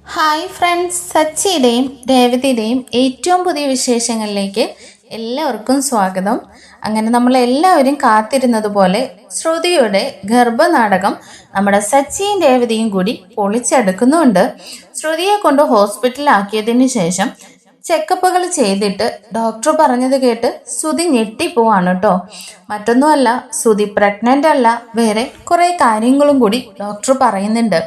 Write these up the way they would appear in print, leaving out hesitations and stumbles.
Hi friends, സച്ചിയുടെയും രേവതിയുടെയും ഏറ്റവും പുതിയ വിശേഷങ്ങളിലേക്ക് എല്ലാവർക്കും സ്വാഗതം. അങ്ങനെ നമ്മളെല്ലാവരും കാത്തിരുന്നത് പോലെ ശ്രുതിയുടെ ഗർഭനാടകം നമ്മുടെ സച്ചിയും രേവതിയും കൂടി പൊളിച്ചെടുക്കുന്നുണ്ട്. ശ്രുതിയെ കൊണ്ട് ഹോസ്പിറ്റലിലാക്കിയതിന് ശേഷം ചെക്കപ്പുകൾ ചെയ്തിട്ട് ഡോക്ടർ പറഞ്ഞത് കേട്ട് ശ്രുതി ഞെട്ടിപ്പോവാണ് കേട്ടോ. മറ്റൊന്നുമല്ല, ശ്രുതി പ്രഗ്നൻ്റ് അല്ല, വേറെ കുറേ കാര്യങ്ങളും കൂടി ഡോക്ടർ പറയുന്നുണ്ട്.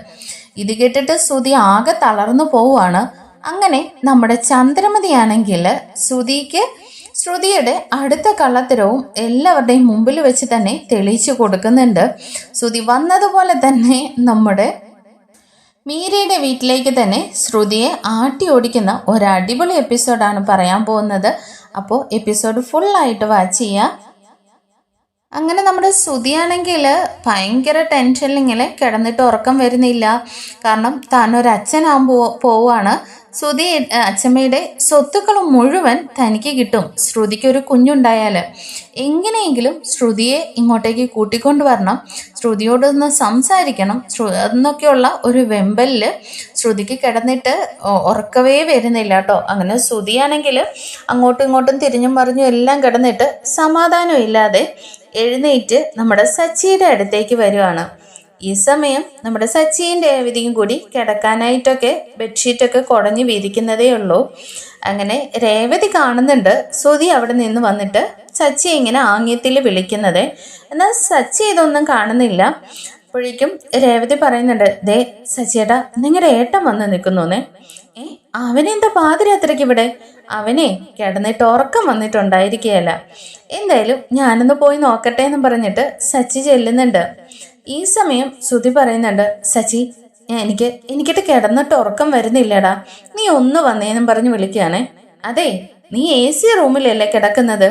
ഇത് കേട്ടിട്ട് ശ്രുതി ആകെ തളർന്നു പോവുകയാണ്. അങ്ങനെ നമ്മുടെ ചന്ദ്രമതിയാണെങ്കിൽ ശ്രുതിയുടെ അടുത്ത കള്ളത്തരവും എല്ലാവരുടെയും മുമ്പിൽ വെച്ച് തന്നെ തെളിയിച്ചു കൊടുക്കുന്നുണ്ട്. ശ്രുതി വന്നതുപോലെ തന്നെ നമ്മുടെ മീരയുടെ വീട്ടിലേക്ക് തന്നെ ശ്രുതിയെ ആട്ടി ഓടിക്കുന്ന ഒരു അടിപൊളി എപ്പിസോഡാണ് പറയാൻ പോകുന്നത്. അപ്പോൾ എപ്പിസോഡ് ഫുള്ളായിട്ട് വാച്ച് ചെയ്യുക. അങ്ങനെ നമ്മുടെ ശ്രുതിയാണെങ്കിൽ ഭയങ്കര ടെൻഷനിൽ ഇങ്ങനെ കിടന്നിട്ട് ഉറക്കം വരുന്നില്ല. കാരണം താനൊരു പോവാണ്. ശ്രുതി അച്ഛമ്മയുടെ സ്വത്തുക്കൾ മുഴുവൻ തനിക്ക് കിട്ടും, ശ്രുതിക്കൊരു കുഞ്ഞുണ്ടായാൽ. എങ്ങനെയെങ്കിലും ശ്രുതിയെ ഇങ്ങോട്ടേക്ക് കൂട്ടിക്കൊണ്ടുവരണം, ശ്രുതിയോടൊന്ന് സംസാരിക്കണം എന്നൊക്കെയുള്ള ഒരു വെമ്പലിൽ ശ്രുതിക്ക് കിടന്നിട്ട് ഉറക്കവേ വരുന്നില്ല കേട്ടോ. അങ്ങനെ ശ്രുതിയാണെങ്കിൽ അങ്ങോട്ടും ഇങ്ങോട്ടും തിരിഞ്ഞും മറിഞ്ഞും എല്ലാം കിടന്നിട്ട് സമാധാനം ഇല്ലാതെ എഴുന്നേറ്റ് നമ്മുടെ സച്ചിയുടെ അടുത്തേക്ക് വരുവാണ്. ഈ സമയം നമ്മുടെ സച്ചിയും രേവതിയും കൂടി കിടക്കാനായിട്ടൊക്കെ ബെഡ്ഷീറ്റൊക്കെ കുടഞ്ഞു വിരിക്കുന്നതേ ഉള്ളൂ. അങ്ങനെ രേവതി കാണുന്നുണ്ട് ശ്രുതി അവിടെ നിന്ന് വന്നിട്ട് സച്ചി ഇങ്ങനെ ആംഗ്യത്തിൽ വിളിക്കുന്നത്. എന്നാൽ സച്ചി ഇതൊന്നും കാണുന്നില്ല. അപ്പോഴേക്കും രേവതി പറയുന്നുണ്ട്, ദേ സച്ചിയേട്ടാ, നിങ്ങളുടെ ഏട്ടൻ വന്ന് നിൽക്കുന്നോന്നേ. അവനെന്താ പാതിരാത്രിക്ക് ഇവിടെ? അവനെ കിടന്നിട്ട് ഉറക്കം വന്നിട്ടുണ്ടായിരിക്കുകയല്ല. എന്തായാലും ഞാനൊന്ന് പോയി നോക്കട്ടെ എന്നും പറഞ്ഞിട്ട് സച്ചി ചെല്ലുന്നുണ്ട്. ഈ സമയം ശ്രുതി പറയുന്നുണ്ട്, സച്ചി എനിക്കിട്ട് കിടന്നിട്ട് ഉറക്കം വരുന്നില്ലടാ, നീ ഒന്ന് വന്നേന്നും പറഞ്ഞ് വിളിക്കുകയാണേ. അതെ, നീ AC റൂമിലല്ലേ കിടക്കുന്നത്,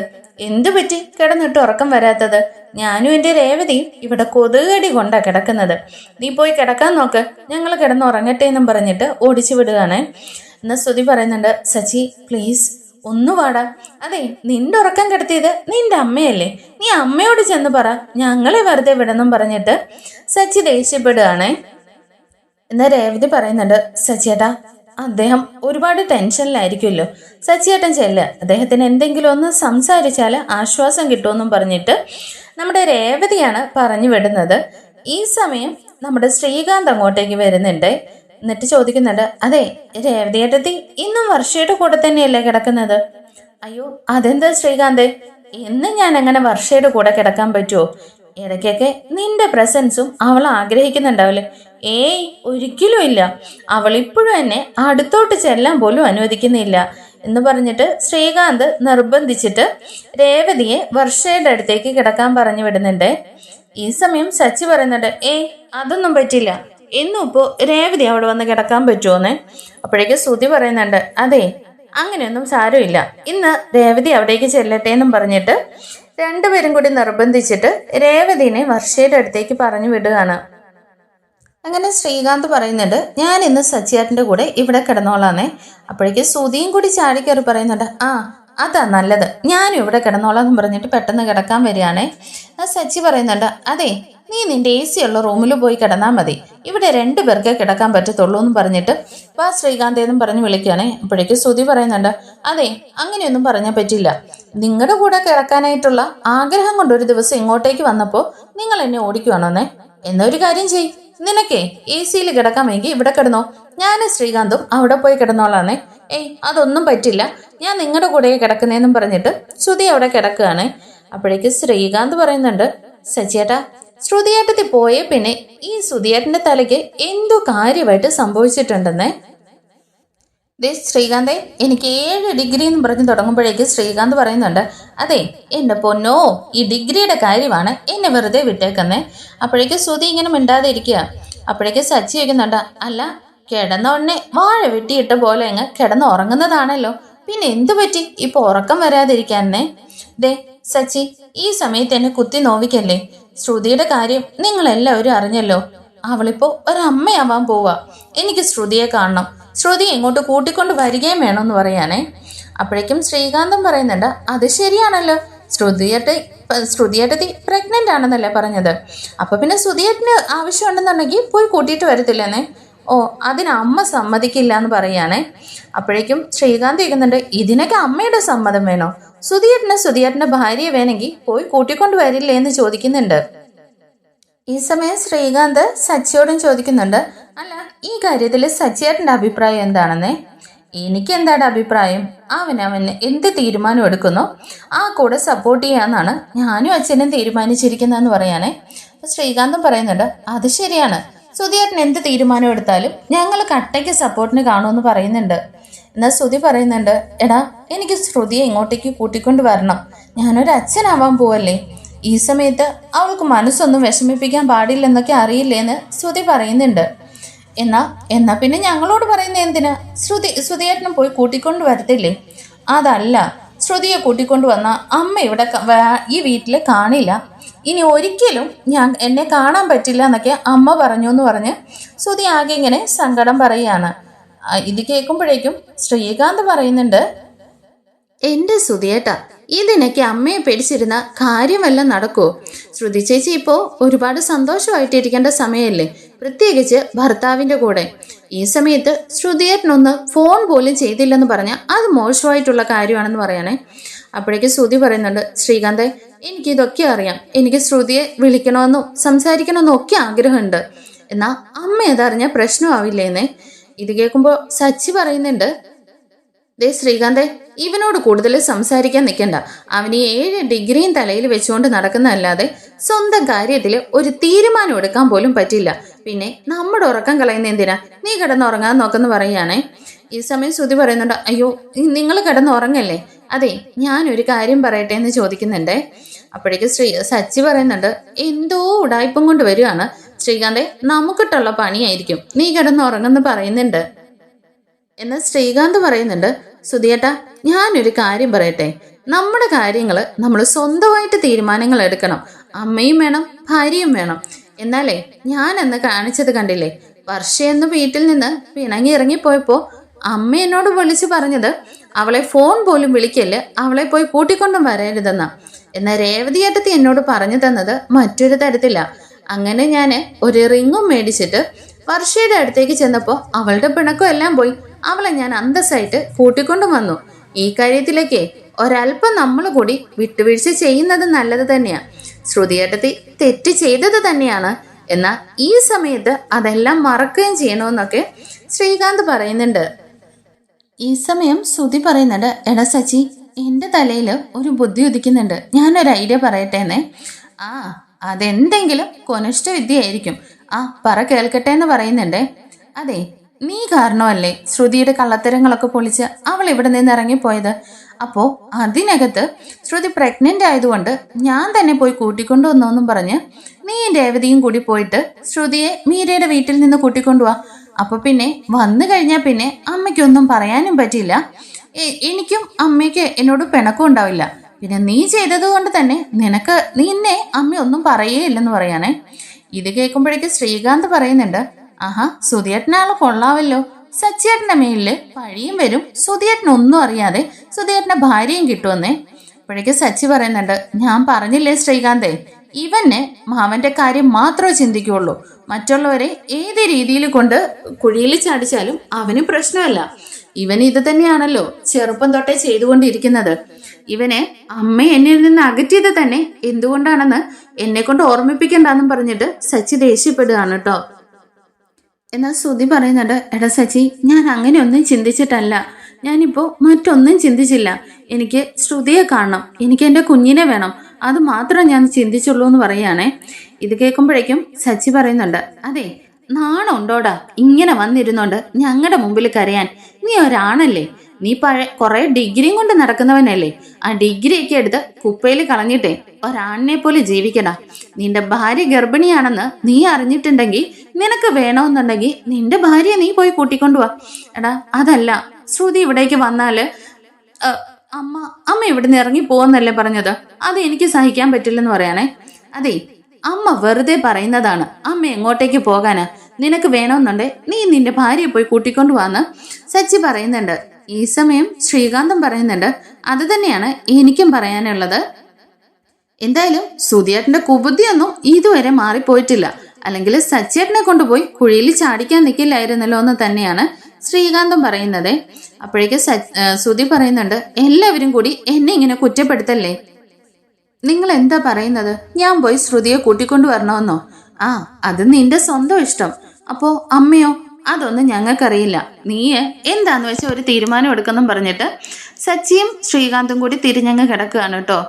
എന്തു പറ്റി കിടന്നിട്ട് ഉറക്കം വരാത്തത്? ഞാനും എൻ്റെ രേവതിയും ഇവിടെ കൊതുകടി കൊണ്ടാ കിടക്കുന്നത്. നീ പോയി കിടക്കാൻ നോക്ക്, ഞങ്ങൾ കിടന്നുറങ്ങട്ടെ എന്നും പറഞ്ഞിട്ട് ഓടിച്ചു വിടുകയാണ്. എന്നാൽ ശ്രുതി പറയുന്നുണ്ട്, സച്ചി പ്ലീസ് ഒന്ന് വാടാ. അതെ, നിന്റെ ഉറക്കം കിടത്തിയത് നിന്റെ അമ്മയല്ലേ, നീ അമ്മയോട് ചെന്ന് പറ, ഞങ്ങളെ വെറുതെ വിടണം പറഞ്ഞിട്ട് സച്ചി ദേഷ്യപ്പെടുകയാണേ. എന്നാൽ രേവതി പറയുന്നുണ്ട്, സച്ചിയേട്ടാ അദ്ദേഹം ഒരുപാട് ടെൻഷനിലായിരിക്കുമല്ലോ, സച്ചിയേട്ടൻ ചെല്ല്, അദ്ദേഹത്തിന് എന്തെങ്കിലും ഒന്ന് സംസാരിച്ചാൽ ആശ്വാസം കിട്ടുമെന്നും പറഞ്ഞിട്ട് നമ്മുടെ രേവതിയാണ് പറഞ്ഞു വിടുന്നത്. ഈ സമയം നമ്മുടെ ശ്രീകാന്ത് അങ്ങോട്ടേക്ക് വരുന്നുണ്ട്. എന്നിട്ട് ചോദിക്കുന്നുണ്ട്, അതെ രേവതി ഏട്ടത്തി ഇന്നും വർഷയുടെ കൂടെ തന്നെയല്ലേ കിടക്കുന്നത്? അയ്യോ അതെന്താ ശ്രീകാന്തേ, എന്ന് ഞാൻ അങ്ങനെ വർഷയുടെ കൂടെ കിടക്കാൻ പറ്റുമോ? ഇടയ്ക്കൊക്കെ നിന്റെ പ്രസൻസും അവൾ ആഗ്രഹിക്കുന്നുണ്ടാവില്ലേ? ഏയ് ഒരിക്കലും ഇല്ല, അവൾ ഇപ്പോഴും എന്നെ അടുത്തോട്ട് ചെല്ലാൻ പോലും അനുവദിക്കുന്നില്ല എന്ന് പറഞ്ഞിട്ട് ശ്രീകാന്ത് നിർബന്ധിച്ചിട്ട് രേവതിയെ വർഷയുടെ അടുത്തേക്ക് കിടക്കാൻ പറഞ്ഞു വിടുന്നുണ്ട്. ഈ സമയം സച്ചി പറയുന്നുണ്ട്, ഏയ് അതൊന്നും പറ്റില്ല, എന്നും ഇപ്പോൾ രേവതി അവിടെ വന്ന് കിടക്കാൻ പറ്റുമോന്ന്. അപ്പോഴേക്കും ശ്രുതി പറയുന്നുണ്ട്, അതെ അങ്ങനെയൊന്നും സാരമില്ല, ഇന്ന് രേവതി അവിടേക്ക് ചെല്ലട്ടെ എന്നും പറഞ്ഞിട്ട് രണ്ടുപേരും കൂടി നിർബന്ധിച്ചിട്ട് രേവതിനെ വർഷയുടെ അടുത്തേക്ക് പറഞ്ഞു വിടുകയാണ്. അങ്ങനെ ശ്രീകാന്ത് പറയുന്നുണ്ട്, ഞാൻ ഇന്ന് സച്ചിയേട്ടൻ്റെ കൂടെ ഇവിടെ കിടന്നോളാന്നേ. അപ്പോഴേക്കും ശ്രുതിയും കൂടി ചാടിക്കയറി പറയുന്നുണ്ട്, ആ അതാ നല്ലത്, ഞാനും ഇവിടെ കിടന്നോളാം എന്ന് പറഞ്ഞിട്ട് പെട്ടെന്ന് കിടക്കാൻ വരികയാണേ. സച്ചി പറയുന്നുണ്ട്, അതെ നീ നിന്റെ AC ഉള്ള റൂമിൽ പോയി കിടന്നാൽ മതി, ഇവിടെ 2 പേർക്കേ കിടക്കാൻ പറ്റത്തുള്ളൂ എന്ന് പറഞ്ഞിട്ട് വാ ശ്രീകാന്ത് എന്നും പറഞ്ഞ് വിളിക്കുകയാണേ. അപ്പോഴേക്കും ശ്രുതി പറയുന്നുണ്ട്, അതെ അങ്ങനെയൊന്നും പറഞ്ഞാൽ പറ്റില്ല, നിങ്ങളുടെ കൂടെ കിടക്കാനായിട്ടുള്ള ആഗ്രഹം കൊണ്ട് ഒരു ദിവസം ഇങ്ങോട്ടേക്ക് വന്നപ്പോൾ നിങ്ങൾ എന്നെ ഓടിക്കുവാണോന്നേ. എന്നൊരു കാര്യം ചെയ്, നിനക്കേ AC കിടക്കാൻ വേണ്ടി ഇവിടെ കിടന്നോ, ഞാനും ശ്രീകാന്തും അവിടെ പോയി കിടന്നോളാന്നേ. ഏയ് അതൊന്നും പറ്റില്ല, ഞാൻ നിങ്ങളുടെ കൂടെ കിടക്കുന്നതെന്നും പറഞ്ഞിട്ട് ശ്രുതി അവിടെ കിടക്കുകയാണ്. അപ്പോഴേക്ക് ശ്രീകാന്ത് പറയുന്നുണ്ട്, സച്ചിയേട്ടാ ശ്രുതിയേട്ടത്തിൽ പോയേ പിന്നെ ഈ ശ്രുതിയേട്ടൻ്റെ തലയ്ക്ക് എന്തോ കാര്യമായിട്ട് സംഭവിച്ചിട്ടുണ്ടെന്നേ. ശ്രീകാന്തേ എനിക്ക് 7 ഡിഗ്രി എന്ന് പറഞ്ഞ് തുടങ്ങുമ്പോഴേക്ക് ശ്രീകാന്ത് പറയുന്നുണ്ട്, അതെ എൻ്റെ പൊന്നോ ഈ ഡിഗ്രിയുടെ കാര്യമാണ്, എന്നെ വെറുതെ വിട്ടേക്കുന്നേ. അപ്പോഴേക്ക് ശ്രുതി ഇങ്ങനെ മിണ്ടാതെ ഇരിക്കുക. അപ്പോഴേക്ക് സച്ചി വയ്ക്കുന്നുണ്ട്, അല്ല കിടന്ന ഉടനെ വാഴ വെട്ടിയിട്ട പോലെ അങ്ങ് കിടന്ന് ഉറങ്ങുന്നതാണല്ലോ, പിന്നെ എന്തു പറ്റി ഇപ്പൊ ഉറക്കം വരാതിരിക്കാനേ? സച്ചി ഈ സമയത്ത് എന്നെ കുത്തി നോവിക്കല്ലേ, ശ്രുതിയുടെ കാര്യം നിങ്ങളെല്ലാവരും അറിഞ്ഞല്ലോ, അവളിപ്പോ ഒരമ്മയാവാൻ പോവാ, എനിക്ക് ശ്രുതിയെ കാണണം, ശ്രുതി എങ്ങോട്ട് കൂട്ടിക്കൊണ്ട് വരികയും വേണമെന്ന് പറയാനേ. അപ്പോഴേക്കും ശ്രീകാന്തം പറയുന്നുണ്ട്, അത് ശരിയാണല്ലോ, ശ്രുതിയേട്ടത്തി പ്രഗ്നന്റ് ആണെന്നല്ലേ പറഞ്ഞത്, അപ്പൊ പിന്നെ ശ്രുതിയേട്ടന് ആവശ്യമുണ്ടെന്നുണ്ടെങ്കിൽ പോയി കൂട്ടിയിട്ട് വരത്തില്ലെന്നേ. ഓ അതിന് അമ്മ സമ്മതിക്കില്ല എന്ന് പറയുകയാണേ. അപ്പോഴേക്കും ശ്രീകാന്ത് ചോദിക്കുന്നുണ്ട്, ഇതിനൊക്കെ അമ്മയുടെ സമ്മതം വേണോ? സുധിയേട്ടൻ്റെ ഭാര്യയെ വേണമെങ്കിൽ പോയി കൂട്ടിക്കൊണ്ട് വരില്ലേ എന്ന് ചോദിക്കുന്നുണ്ട്. ഈ സമയം ശ്രീകാന്ത് സച്ചിയോടും ചോദിക്കുന്നുണ്ട്, അല്ല ഈ കാര്യത്തിൽ സച്ചിയേട്ടൻ്റെ അഭിപ്രായം എന്താണെന്നേ? എനിക്കെന്താണ് അഭിപ്രായം? അവന് എന്ത് തീരുമാനം എടുക്കുന്നോ ആ കൂടെ സപ്പോർട്ട് ചെയ്യാന്നാണ് ഞാനും അച്ഛനും തീരുമാനിച്ചിരിക്കുന്നതെന്ന് പറയാനേ. ശ്രീകാന്തും പറയുന്നുണ്ട്, അത് ശരിയാണ്, സുധിയേട്ടൻ എന്ത് തീരുമാനം എടുത്താലും ഞങ്ങൾ കട്ടയ്ക്ക് സപ്പോർട്ടിന് കാണുമെന്ന് പറയുന്നുണ്ട്. എന്നാൽ ശ്രുതി പറയുന്നുണ്ട്, എടാ എനിക്ക് ശ്രുതിയെ ഇങ്ങോട്ടേക്ക് കൂട്ടിക്കൊണ്ട് വരണം, ഞാനൊരു അച്ഛനാവാൻ പോവല്ലേ, ഈ സമയത്ത് അവൾക്ക് മനസ്സൊന്നും വിഷമിപ്പിക്കാൻ പാടില്ലെന്നൊക്കെ അറിയില്ലേന്ന് ശ്രുതി പറയുന്നുണ്ട്. എന്നാ പിന്നെ ഞങ്ങളോട് പറയുന്ന എന്തിനാ? ശ്രുതിയേട്ടനും പോയി കൂട്ടിക്കൊണ്ട് വരത്തില്ലേ? അതല്ല, ശ്രുതിയെ കൂട്ടിക്കൊണ്ട് വന്ന അമ്മ ഇവിടെ ഈ വീട്ടിൽ കാണില്ല, ഇനി ഒരിക്കലും എന്നെ കാണാൻ പറ്റില്ല എന്നൊക്കെ അമ്മ പറഞ്ഞു എന്ന് പറഞ്ഞ് ശ്രുതി ആകെ ഇങ്ങനെ സങ്കടം പറയുകയാണ്. ഇത് കേൾക്കുമ്പോഴേക്കും ശ്രീകാന്ത് പറയുന്നുണ്ട്, എൻ്റെ ശ്രുതിയേട്ടാ, ഇതിനൊക്കെ അമ്മയെ പേടിച്ചിരുന്ന കാര്യമെല്ലാം നടക്കുമോ? ശ്രുതി ചേച്ചി ഇപ്പോൾ ഒരുപാട് സന്തോഷമായിട്ടിരിക്കേണ്ട സമയമല്ലേ, പ്രത്യേകിച്ച് ഭർത്താവിൻ്റെ കൂടെ. ഈ സമയത്ത് ശ്രുതിയേട്ടനൊന്ന് ഫോൺ പോലും ചെയ്തില്ലെന്ന് പറഞ്ഞാൽ അത് മോശമായിട്ടുള്ള കാര്യമാണെന്ന് പറയണേ. അപ്പോഴേക്ക് ശ്രുതി പറയുന്നുണ്ട്, ശ്രീകാന്തെ എനിക്കിതൊക്കെ അറിയാം, എനിക്ക് ശ്രുതിയെ വിളിക്കണമെന്നും സംസാരിക്കണമെന്നും ഒക്കെ ആഗ്രഹമുണ്ട്, എന്നാൽ അമ്മ അതറിഞ്ഞാൽ പ്രശ്നമാവില്ലേന്നേ. ഇത് കേൾക്കുമ്പോൾ സച്ചി പറയുന്നുണ്ട്, ദേ ശ്രീകാന്തെ ഇവനോട് കൂടുതൽ സംസാരിക്കാൻ നിൽക്കണ്ട, അവന് 7 ഡിഗ്രിയും തലയിൽ വെച്ചുകൊണ്ട് നടക്കുന്നതല്ലാതെ സ്വന്തം കാര്യത്തിൽ ഒരു തീരുമാനം എടുക്കാൻ പോലും പറ്റില്ല, പിന്നെ നമ്മുടെ ഉറക്കം കളയുന്ന എന്തിനാ, നീ കിടന്നുറങ്ങാൻ നോക്കെന്ന് പറയുകയാണേ. ഈ സമയം ശ്രുതി പറയുന്നുണ്ട്, അയ്യോ നിങ്ങൾ കിടന്നുറങ്ങല്ലേ, അതെ ഞാനൊരു കാര്യം പറയട്ടെ എന്ന് ചോദിക്കുന്നുണ്ടേ. അപ്പോഴേക്ക് സച്ചി പറയുന്നുണ്ട്, എന്തോ ഉടായ്പം കൊണ്ട് വരികയാണ് ശ്രീകാന്തെ, നമുക്കിട്ടുള്ള പണിയായിരിക്കും, നീ കിടന്നുറങ്ങെന്ന് പറയുന്നുണ്ട്. എന്നാൽ ശ്രീകാന്ത് പറയുന്നുണ്ട്, സുധിയേട്ടാ ഞാനൊരു കാര്യം പറയട്ടെ, നമ്മുടെ കാര്യങ്ങൾ നമ്മൾ സ്വന്തമായിട്ട് തീരുമാനങ്ങൾ എടുക്കണം, അമ്മയും വേണം ഭാര്യയും വേണം. എന്നാലേ ഞാൻ അന്ന് കാണിച്ചത് കണ്ടില്ലേ, വർഷയെന്ന് വീട്ടിൽ നിന്ന് പിണങ്ങി ഇറങ്ങിപ്പോയപ്പോൾ അമ്മ എന്നോട് വിളിച്ചു പറഞ്ഞത് അവളെ ഫോൺ പോലും വിളിക്കല്, അവളെ പോയി കൂട്ടിക്കൊണ്ടും വരരുതെന്നാ. എന്നാൽ രേവതിയേട്ടത്തി എന്നോട് പറഞ്ഞു തന്നത് മറ്റൊരു തരത്തില്ല. അങ്ങനെ ഞാൻ ഒരു റിങ്ങും മേടിച്ചിട്ട് വർഷയുടെ അടുത്തേക്ക് ചെന്നപ്പോൾ അവളുടെ പിണക്കം എല്ലാം പോയി, അവളെ ഞാൻ അന്തസ്സായിട്ട് കൂട്ടിക്കൊണ്ടു വന്നു. ഈ കാര്യത്തിലേക്ക് ഒരല്പം നമ്മൾ കൂടി വിട്ടുവീഴ്ച ചെയ്യുന്നത് നല്ലത് തന്നെയാ. ശ്രുതിയേട്ടത്തി തെറ്റ് ചെയ്തത് തന്നെയാണ്, എന്നാൽ ഈ സമയത്ത് അതെല്ലാം മറക്കുകയും ചെയ്യണമെന്നൊക്കെ ശ്രീകാന്ത് പറയുന്നുണ്ട്. ഈ സമയം ശ്രുതി പറയുന്നുണ്ട്, എടാ സച്ചി എൻ്റെ തലയിൽ ഒരു ബുദ്ധി ഉദിക്കുന്നുണ്ട്, ഞാനൊരു ഐഡിയ പറയട്ടേന്നേ. അതെന്തെങ്കിലും കൊനിഷ്ഠ വിദ്യയായിരിക്കും, പറ കേൾക്കട്ടെ എന്ന് പറയുന്നുണ്ടേ. അതെ നീ കാരണമല്ലേ ശ്രുതിയുടെ കള്ളത്തരങ്ങളൊക്കെ പൊളിച്ച് അവൾ ഇവിടെ നിന്ന് ഇറങ്ങിപ്പോയത്. അപ്പോൾ അതിനകത്ത് ശ്രുതി പ്രഗ്നന്റ് ആയതുകൊണ്ട് ഞാൻ തന്നെ പോയി കൂട്ടിക്കൊണ്ടുവന്നോന്നും പറഞ്ഞ് നീ രേവതിയും കൂടി പോയിട്ട് ശ്രുതിയെ മീരയുടെ വീട്ടിൽ നിന്ന് കൂട്ടിക്കൊണ്ടുപോവാ. അപ്പൊ പിന്നെ വന്നു കഴിഞ്ഞാൽ പിന്നെ അമ്മയ്ക്കൊന്നും പറയാനും പറ്റില്ല, എനിക്കും അമ്മയ്ക്ക് എന്നോട് പിണക്കം ഉണ്ടാവില്ല. പിന്നെ നീ ചെയ്തത് കൊണ്ട് തന്നെ നിന്നെ അമ്മ ഒന്നും പറയേയില്ലെന്ന് പറയാനേ. ഇത് കേൾക്കുമ്പോഴേക്ക് ശ്രീകാന്ത് പറയുന്നുണ്ട്, ആഹാ സുധിയേട്ടനാള് കൊള്ളാവല്ലോ, സച്ചിയേട്ടന്റെ മേലില് പഴിയും വരും, സുധിയേട്ടനൊന്നും അറിയാതെ സുധിയേട്ടന്റെ ഭാര്യയും കിട്ടുമെന്നേ. അപ്പോഴേക്ക് സച്ചി പറയുന്നുണ്ട്, ഞാൻ പറഞ്ഞില്ലേ ശ്രീകാന്തേ, ഇവന് അവന്റെ കാര്യം മാത്രമേ ചിന്തിക്കുള്ളൂ, മറ്റുള്ളവരെ ഏത് രീതിയിൽ കൊണ്ട് കുഴിയിൽ ചാടിച്ചാലും അവന് പ്രശ്നമല്ല. ഇവൻ ഇത് തന്നെയാണല്ലോ ചെറുപ്പം തൊട്ടേ ചെയ്തുകൊണ്ടിരിക്കുന്നത്. ഇവനെ അമ്മ എന്നിൽ നിന്ന് അകറ്റിയത് തന്നെ എന്തുകൊണ്ടാണെന്ന് എന്നെ കൊണ്ട് ഓർമ്മിപ്പിക്കണ്ടെന്നും പറഞ്ഞിട്ട് സച്ചി ദേഷ്യപ്പെടുകയാണ് കേട്ടോ. എന്നാൽ ശ്രുതി പറയുന്നുണ്ട്, എടാ സച്ചി ഞാൻ അങ്ങനെയൊന്നും ചിന്തിച്ചിട്ടല്ല, ഞാനിപ്പോൾ മറ്റൊന്നും ചിന്തിച്ചില്ല, എനിക്ക് ശ്രുതിയെ കാണണം, എനിക്ക് എൻ്റെ കുഞ്ഞിനെ വേണം, അത് മാത്രം ഞാൻ ചിന്തിച്ചുള്ളൂ എന്ന് പറയുകയാണേ. ഇത് കേൾക്കുമ്പോഴേക്കും സച്ചി പറയുന്നുണ്ട്, അതെ നാണുണ്ടോടാ ഇങ്ങനെ വന്നിരുന്നോണ്ട് ഞങ്ങളുടെ മുമ്പിൽ കരയാൻ, നീ ഒരാണല്ലേ, നീ കുറെ ഡിഗ്രിയും കൊണ്ട് നടക്കുന്നവനല്ലേ, ആ ഡിഗ്രിയൊക്കെ എടുത്ത് കുപ്പയിൽ കളഞ്ഞിട്ടേ ഒരാണിനെ പോലെ ജീവിക്കടാ. നിന്റെ ഭാര്യ ഗർഭിണിയാണെന്ന് നീ അറിഞ്ഞിട്ടുണ്ടെങ്കിൽ നിനക്ക് വേണമെന്നുണ്ടെങ്കിൽ നിന്റെ ഭാര്യയെ നീ പോയി കൂട്ടിക്കൊണ്ടുപോവാ. എടാ അതല്ല, ശ്രുതി ഇവിടേക്ക് വന്നാല് അമ്മ ഇവിടുന്ന് ഇറങ്ങി പോവെന്നല്ലേ പറഞ്ഞത്, അത് എനിക്ക് സഹിക്കാൻ പറ്റില്ലെന്ന് പറയാനേ. അതെ അമ്മ വെറുതെ പറയുന്നതാണ്, അമ്മ എങ്ങോട്ടേക്ക് പോകാനാ, നിനക്ക് വേണമെന്നുണ്ടെ നീ നിന്റെ ഭാര്യയെ പോയി കൂട്ടിക്കൊണ്ടുപോവാന്ന് സച്ചി പറയുന്നുണ്ട്. ഈ സമയം ശ്രീകാന്തം പറയുന്നുണ്ട്, അത് തന്നെയാണ് എനിക്കും പറയാനുള്ളത്. എന്തായാലും സുധിയേട്ടന്റെ കുബുദ്ധിയൊന്നും ഇതുവരെ മാറിപ്പോയിട്ടില്ല, അല്ലെങ്കിൽ സച്ചേട്ടനെ കൊണ്ടുപോയി കുഴിയിൽ ചാടിക്കാൻ നിൽക്കില്ലായിരുന്നല്ലോ എന്ന് തന്നെയാണ് ശ്രീകാന്തും പറയുന്നത്. അപ്പോഴേക്ക് സുധി പറയുന്നുണ്ട്, എല്ലാവരും കൂടി എന്നെ ഇങ്ങനെ കുറ്റപ്പെടുത്തല്ലേ, നിങ്ങൾ എന്താ പറയുന്നത്? ഞാൻ പോയി ശ്രുതിയെ കൂട്ടിക്കൊണ്ടു വരണമെന്നോ? ആ, അത് നിന്റെ സ്വന്തം ഇഷ്ടം. അപ്പോ അമ്മയോ? അതൊന്നും ഞങ്ങൾക്കറിയില്ല. നീ എന്താന്ന് വെച്ചാൽ ഒരു തീരുമാനം എടുക്കെന്നും പറഞ്ഞിട്ട് സച്ചിയും ശ്രീകാന്തും കൂടി തിരിഞ്ഞങ്ങ് കിടക്കുകയാണ് കേട്ടോ.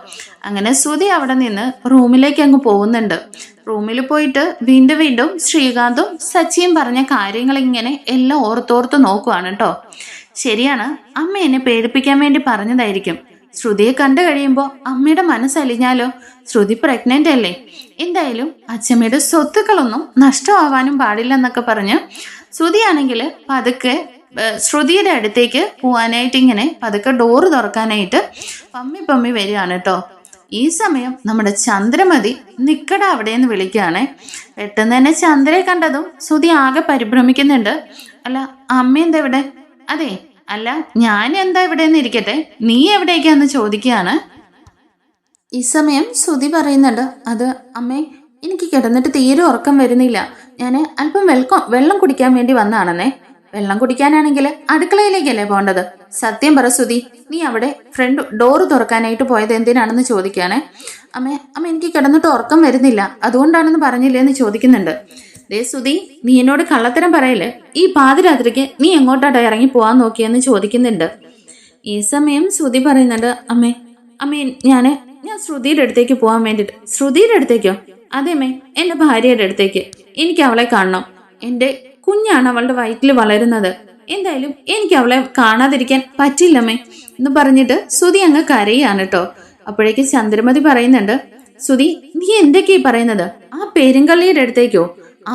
അങ്ങനെ ശ്രുതി അവിടെ നിന്ന് റൂമിലേക്ക് അങ്ങ് പോകുന്നുണ്ട്. റൂമിൽ പോയിട്ട് വീണ്ടും വീണ്ടും ശ്രീകാന്തും സച്ചിയും പറഞ്ഞ കാര്യങ്ങൾ ഇങ്ങനെ എല്ലാം ഓർത്തോർത്ത് നോക്കുവാണ് കേട്ടോ. ശരിയാണ്, അമ്മ എന്നെ പേടിപ്പിക്കാൻ വേണ്ടി പറഞ്ഞതായിരിക്കും. ശ്രുതിയെ കണ്ടു കഴിയുമ്പോൾ അമ്മയുടെ മനസ്സലിഞ്ഞാലോ? ശ്രുതി പ്രഗ്നന്റ് അല്ലേ? എന്തായാലും അച്ഛമ്മയുടെ സ്വത്തുക്കളൊന്നും നഷ്ടമാവാനും പാടില്ലെന്നൊക്കെ പറഞ്ഞ് ശ്രുതിയാണെങ്കിൽ പതുക്കെ ശ്രുതിയുടെ അടുത്തേക്ക് പോവാനായിട്ട് ഇങ്ങനെ പതുക്കെ ഡോറ് തുറക്കാനായിട്ട് പമ്മി വരികയാണ് കേട്ടോ. ഈ സമയം നമ്മുടെ ചന്ദ്രമതി നിക്കട അവിടെയെന്ന് വിളിക്കുകയാണേ. പെട്ടെന്ന് തന്നെ ചന്ദ്രയെ കണ്ടതും ശ്രുതി ആകെ പരിഭ്രമിക്കുന്നുണ്ട്. അല്ല, അമ്മ എന്താ ഇവിടെ? അതെ, അല്ല ഞാൻ എന്താ ഇവിടെ നിന്ന് ഇരിക്കട്ടെ, നീ എവിടേക്കാന്ന് ചോദിക്കുകയാണ്. ഈ സമയം ശ്രുതി പറയുന്നുണ്ട്, അത് അമ്മേ, എനിക്ക് കിടന്നിട്ട് തീരെ ഉറക്കം വരുന്നില്ല. ഞാൻ അല്പം വെള്ളം കുടിക്കാൻ വേണ്ടി വന്നാണെന്നേ. വെള്ളം കുടിക്കാനാണെങ്കിൽ അടുക്കളയിലേക്കല്ലേ പോകേണ്ടത്? സത്യം പറ ശ്രുതി, നീ അവിടെ ഫ്രണ്ട് ഡോറ് തുറക്കാനായിട്ട് പോയത് എന്തിനാണെന്ന് ചോദിക്കുകയാണേ. അമ്മ എനിക്ക് കിടന്നിട്ട് ഉറക്കം വരുന്നില്ല, അതുകൊണ്ടാണെന്ന് പറഞ്ഞില്ലേ എന്ന് ചോദിക്കുന്നുണ്ട്. ദേ ശ്രുതി, നീ എന്നോട് കള്ളത്തരം പറയല്ലേ? ഈ പാതിരാത്രിക്ക് നീ എങ്ങോട്ടാണ് ഇറങ്ങി പോവാൻ നോക്കിയെന്ന് ചോദിക്കുന്നുണ്ട്. ഈ സമയം ശ്രുതി പറയുന്നുണ്ട്, അമ്മേ ഞാൻ ശ്രുതിയുടെ അടുത്തേക്ക് പോകാൻ വേണ്ടിയിട്ട്. ശ്രുതിയുടെ അടുത്തേക്കോ? അതേമ്മേ, എൻ്റെ ഭാര്യയുടെ അടുത്തേക്ക്. എനിക്ക് അവളെ കാണണം. എൻ്റെ കുഞ്ഞാണ് അവളുടെ വയറ്റിൽ വളരുന്നത്. എന്തായാലും എനിക്ക് അവളെ കാണാതിരിക്കാൻ പറ്റില്ലമ്മേ എന്ന് പറഞ്ഞിട്ട് ശ്രുതി അങ്ങ് കരയാണ് കേട്ടോ. അപ്പോഴേക്ക് ചന്ദ്രമതി പറയുന്നുണ്ട്, ശ്രുതി നീ എന്തൊക്കെയാ പറയുന്നത്? ആ പെരുങ്കള്ളിയുടെ അടുത്തേക്കോ?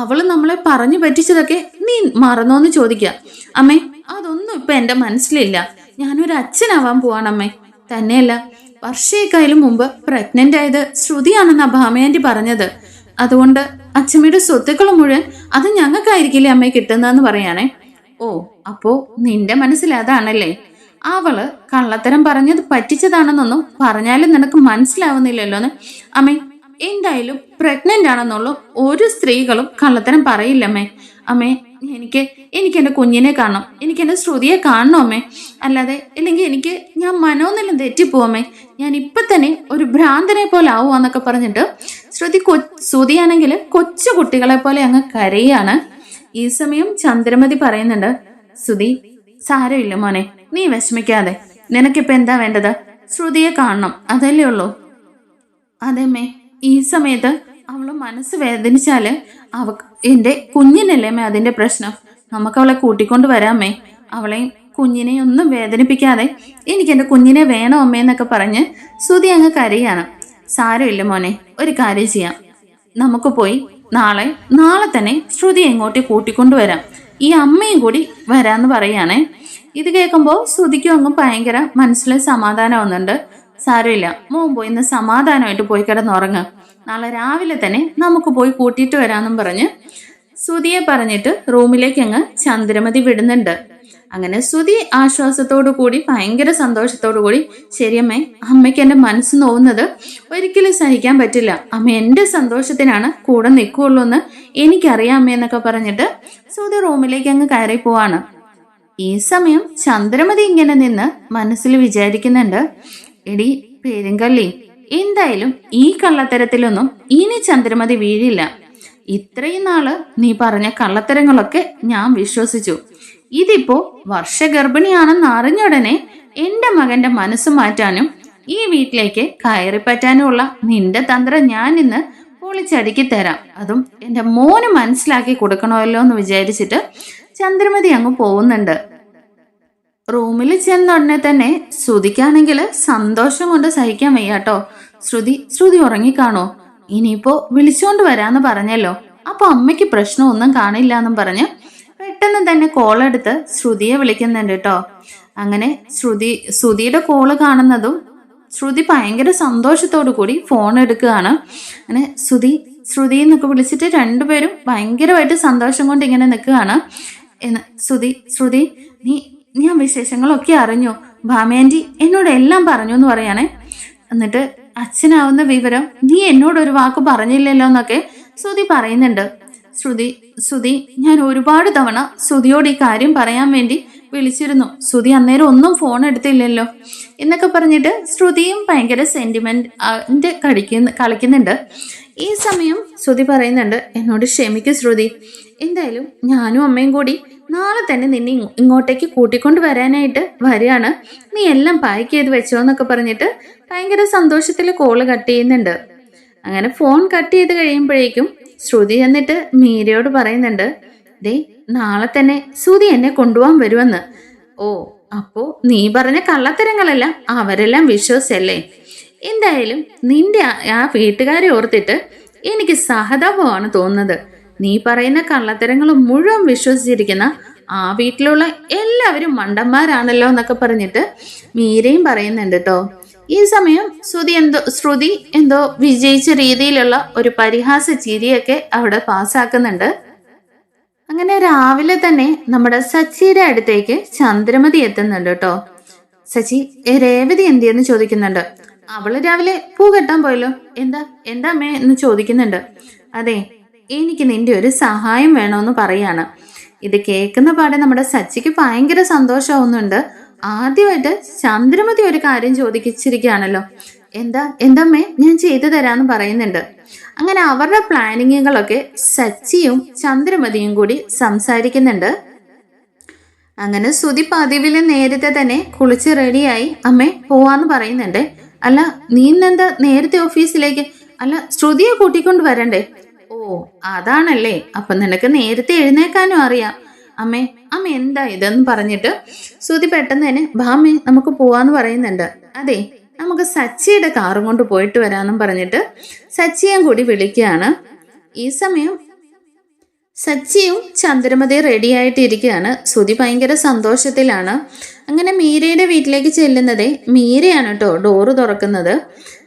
അവള് നമ്മളെ പറഞ്ഞു പറ്റിച്ചതൊക്കെ നീ മറന്നോന്ന് ചോദിക്കുക. അമ്മേ, അതൊന്നും ഇപ്പൊ എന്റെ മനസ്സിലില്ല. ഞാനൊരു അച്ഛനാവാൻ പോവാണമ്മേ. തന്നെയല്ല, വർഷേക്കായാലും മുമ്പ് പ്രഗ്നന്റ് ആയത് ശ്രുതിയാണെന്നാ ഭാമയാന്റി പറഞ്ഞത്. അതുകൊണ്ട് അച്ഛമ്മയുടെ സ്വത്തുക്കൾ മുഴുവൻ അത് ഞങ്ങൾക്കായിരിക്കില്ലേ അമ്മയെ കിട്ടുന്നതെന്ന് പറയാണേ. ഓ, അപ്പോ നിന്റെ മനസ്സിൽ അതാണല്ലേ? അവള് കള്ളത്തരം പറഞ്ഞത് പറ്റിച്ചതാണെന്നൊന്നും പറഞ്ഞാലും നിനക്ക് മനസ്സിലാവുന്നില്ലല്ലോന്ന്. അമ്മേ, എന്തായാലും പ്രഗ്നന്റ് ആണെന്നുള്ളൂ ഒരു സ്ത്രീകളും കള്ളത്തരം പറയില്ലമ്മേ. അമ്മേ, എനിക്ക് എൻ്റെ കുഞ്ഞിനെ കാണണം, എനിക്ക് എൻ്റെ ശ്രുതിയെ കാണണം അമ്മേ. അല്ലാതെ ഇല്ലെങ്കിൽ ഞാൻ മനോനില തെറ്റിപ്പോവമ്മേ. ഞാൻ ഇപ്പൊ തന്നെ ഒരു ഭ്രാന്തനെ പോലെ ആവുമെന്നൊക്കെ പറഞ്ഞിട്ട് ശ്രുതിയാണെങ്കിൽ കൊച്ചു കുട്ടികളെ പോലെ അങ്ങ് കരയാണ്. ഈ സമയം ചന്ദ്രമതി പറയുന്നുണ്ട്, ശ്രുതി സാരമില്ല മോനെ, നീ വിഷമിക്കാതെ. നിനക്കിപ്പോ എന്താ വേണ്ടത്? ശ്രുതിയെ കാണണം, അതല്ലേ ഉള്ളൂ. അതേമ്മേ, ഈ സമയത്ത് അവള് മനസ്സ് വേദനിച്ചാല് എൻ്റെ കുഞ്ഞിനല്ലേ അമ്മേ അതിന്റെ പ്രശ്നം. നമുക്ക് അവളെ കൂട്ടിക്കൊണ്ട് വരാമേ. അവളെയും കുഞ്ഞിനെയും ഒന്നും വേദനിപ്പിക്കാതെ എനിക്ക് എൻ്റെ കുഞ്ഞിനെ വേണോ അമ്മേന്നൊക്കെ പറഞ്ഞ് ശ്രുതി അങ്ങ് കരയാണ്. സാരമില്ല മോനെ, ഒരു കാര്യം ചെയ്യാം. നമുക്ക് പോയി നാളെ തന്നെ ശ്രുതി എങ്ങോട്ട് കൂട്ടിക്കൊണ്ടുവരാം. ഈ അമ്മയും കൂടി വരാന്ന് പറയാണേ. ഇത് കേൾക്കുമ്പോൾ ശ്രുതിക്കും അങ്ങ് ഭയങ്കര മനസ്സിൽ സമാധാനമാവുന്നുണ്ട്. സാരമില്ല, മോൻ പോയി ഇന്ന് സമാധാനമായിട്ട് പോയി കിടന്നുറങ്ങുക. നാളെ രാവിലെ തന്നെ നമുക്ക് പോയി കൂട്ടിയിട്ട് വരാമെന്നും പറഞ്ഞ് ശ്രുതിയെ പറഞ്ഞിട്ട് റൂമിലേക്ക് അങ്ങ് ചന്ദ്രമതി വിടുന്നുണ്ട്. അങ്ങനെ ശ്രുതി ആശ്വാസത്തോടു കൂടി ഭയങ്കര സന്തോഷത്തോടു കൂടി, ശരിയമ്മേ, അമ്മയ്ക്ക് എൻ്റെ മനസ്സ് നോവുന്നത് ഒരിക്കലും സഹിക്കാൻ പറ്റില്ല. അമ്മ എൻ്റെ സന്തോഷത്തിനാണ് കൂടെ നിൽക്കുകയുള്ളൂ എന്ന് എനിക്കറിയാം അമ്മ എന്നൊക്കെ പറഞ്ഞിട്ട് ശ്രുതി റൂമിലേക്ക് അങ്ങ് കയറി പോവാണ്. ഈ സമയം ചന്ദ്രമതി ഇങ്ങനെ നിന്ന് മനസ്സിൽ വിചാരിക്കുന്നുണ്ട്, എടി പെരുങ്കള്ളി, എന്തായാലും ഈ കള്ളത്തരത്തിലൊന്നും ഇനി ചന്ദ്രമതി വീഴില്ല. ഇത്രയും നാള് നീ പറഞ്ഞ കള്ളത്തരങ്ങളൊക്കെ ഞാൻ വിശ്വസിച്ചു. ഇതിപ്പോ വർഷഗർഭിണിയാണെന്ന് അറിഞ്ഞ ഉടനെ എന്റെ മകന്റെ മനസ്സ് മാറ്റാനും ഈ വീട്ടിലേക്ക് കയറി പറ്റാനുമുള്ള നിന്റെ തന്ത്രം ഞാൻ ഇന്ന് പൊളിച്ചടുക്കി തരാം. അതും എന്റെ മോന് മനസ്സിലാക്കി കൊടുക്കണമല്ലോ എന്ന് വിചാരിച്ചിട്ട് ചന്ദ്രമതി അങ്ങ് പോകുന്നുണ്ട്. റൂമിൽ ചെന്ന ഉടനെ തന്നെ ശ്രുതിക്കാണെങ്കിൽ സന്തോഷം കൊണ്ട് സഹിക്കാൻ വയ്യാട്ടോ. ശ്രുതി ഉറങ്ങിക്കാണോ? ഇനിയിപ്പോ വിളിച്ചോണ്ട് വരാന്ന് പറഞ്ഞല്ലോ, അപ്പൊ അമ്മയ്ക്ക് പ്രശ്നമൊന്നും കാണില്ല എന്നും പറഞ്ഞ് പെട്ടെന്ന് തന്നെ കോളെടുത്ത് ശ്രുതിയെ വിളിക്കുന്നുണ്ട് കേട്ടോ. അങ്ങനെ ശ്രുതിയുടെ കോള് കാണുന്നതും ശ്രുതി ഭയങ്കര സന്തോഷത്തോടു കൂടി ഫോൺ എടുക്കുകയാണ്. അങ്ങനെ ശ്രുതി എന്നൊക്കെ വിളിച്ചിട്ട് രണ്ടുപേരും ഭയങ്കരമായിട്ട് സന്തോഷം കൊണ്ട് ഇങ്ങനെ നിൽക്കുകയാണ്. ശ്രുതി ഞാൻ വിശേഷങ്ങളൊക്കെ അറിഞ്ഞു, ഭാമയാന്റി എന്നോട് എല്ലാം പറഞ്ഞു എന്ന് പറയാണേ. എന്നിട്ട് അച്ഛനാവുന്ന വിവരം നീ എന്നോടൊരു വാക്ക് പറഞ്ഞില്ലല്ലോ എന്നൊക്കെ ശ്രുതി പറയുന്നുണ്ട്. ശ്രുതി ശ്രുതി ഞാൻ ഒരുപാട് തവണ ശ്രുതിയോട് ഈ കാര്യം പറയാൻ വേണ്ടി വിളിച്ചിരുന്നു. ശ്രുതി അന്നേരം ഒന്നും ഫോൺ എടുത്തില്ലല്ലോ എന്നൊക്കെ പറഞ്ഞിട്ട് ശ്രുതിയും ഭയങ്കര സെന്റിമെന്റ് കളിക്കുന്നുണ്ട്. ഈ സമയം ശ്രുതി പറയുന്നുണ്ട്, എന്നോട് ക്ഷമിക്കും ശ്രുതി. എന്തായാലും ഞാനും അമ്മയും കൂടി നാളെ തന്നെ നിന്നെ ഇങ്ങോട്ടേക്ക് കൂട്ടിക്കൊണ്ട് വരാനായിട്ട് വരികയാണ്. നീ എല്ലാം പാക്ക് ചെയ്ത് വെച്ചോ എന്നൊക്കെ പറഞ്ഞിട്ട് ഭയങ്കര സന്തോഷത്തിൽ കോള് കട്ട് ചെയ്യുന്നുണ്ട്. അങ്ങനെ ഫോൺ കട്ട് ചെയ്ത് കഴിയുമ്പോഴേക്കും ശ്രുതി എന്നിട്ട് മീരയോട് പറയുന്നുണ്ട്, ദേ നാളെ തന്നെ ശ്രുതി എന്നെ കൊണ്ടുപോകാൻ വരുമെന്ന്. ഓ, അപ്പോ നീ പറഞ്ഞ കള്ളത്തരങ്ങളെല്ലാം അവരെല്ലാം വിശ്വസിച്ചല്ലേ? എന്തായാലും നിന്റെ ആ വീട്ടുകാരെ ഓർത്തിട്ട് എനിക്ക് സഹതാപമാണ് തോന്നുന്നത്. നീ പറയുന്ന കള്ളത്തരങ്ങൾ മുഴുവൻ വിശ്വസിച്ചിരിക്കുന്ന ആ വീട്ടിലുള്ള എല്ലാവരും മണ്ടന്മാരാണല്ലോ എന്നൊക്കെ പറഞ്ഞിട്ട് മീരയും പറയുന്നുണ്ട് കേട്ടോ. ഈ സമയം ശ്രുതി എന്തോ വിജയിച്ച രീതിയിലുള്ള ഒരു പരിഹാസ ചിരിയൊക്കെ അവിടെ പാസ്സാക്കുന്നുണ്ട്. അങ്ങനെ രാവിലെ തന്നെ നമ്മുടെ സച്ചിയുടെ അടുത്തേക്ക് ചന്ദ്രമതി എത്തുന്നുണ്ട് കേട്ടോ. സച്ചി, രേവതി എന്തിയെന്ന് ചോദിക്കുന്നുണ്ട്. അവള് രാവിലെ പൂ കെട്ടാൻ പോയല്ലോ. എന്താ അമ്മേ എന്ന് ചോദിക്കുന്നുണ്ട്. അതെ, എനിക്ക് നിന്റെ ഒരു സഹായം വേണമെന്ന് പറയാണ്. ഇത് കേൾക്കുന്ന പാടെ നമ്മുടെ സച്ചിക്ക് ഭയങ്കര സന്തോഷമാവുന്നുണ്ട്. ആദ്യമായിട്ട് ചന്ദ്രമതി ഒരു കാര്യം ചോദിച്ചിരിക്കുകയാണല്ലോ. എന്താമ്മേ, ഞാൻ ചെയ്തു തരാന്ന് പറയുന്നുണ്ട്. അങ്ങനെ അവരുടെ പ്ലാനിങ്ങുകളൊക്കെ സച്ചിയും ചന്ദ്രമതിയും കൂടി സംസാരിക്കുന്നുണ്ട്. അങ്ങനെ ശ്രുതി പതിവില് നേരത്തെ തന്നെ കുളിച്ച് റെഡിയായി അമ്മേ പോവാന്ന് പറയുന്നുണ്ട്. അല്ല, നീ ഇന്നെന്താ നേരത്തെ ഓഫീസിലേക്ക്? അല്ല, ശ്രുതിയെ കൂട്ടിക്കൊണ്ട് വരണ്ടേ? ഓ, അതാണല്ലേ. അപ്പൊ നിനക്ക് നേരത്തെ എഴുന്നേക്കാനും അറിയാം. അമ്മ എന്താ ഇതെന്ന് പറഞ്ഞിട്ട് ശ്രുതി പെട്ടെന്ന് തന്നെ ഭാമേ നമുക്ക് പോവാന്ന് പറയുന്നുണ്ട്. അതെ, നമുക്ക് സച്ചിയുടെ കാറും കൊണ്ട് പോയിട്ട് വരാമെന്നും പറഞ്ഞിട്ട് സച്ചിയും കൂടി വിളിക്കുകയാണ്. ഈ സമയം സച്ചിയും ചന്ദ്രമതി റെഡി ആയിട്ട് ഇരിക്കുകയാണ്. ശ്രുതി ഭയങ്കര സന്തോഷത്തിലാണ്. അങ്ങനെ മീരയുടെ വീട്ടിലേക്ക് ചെല്ലുന്നതേ മീരയാണ് കേട്ടോ ഡോറ് തുറക്കുന്നത്.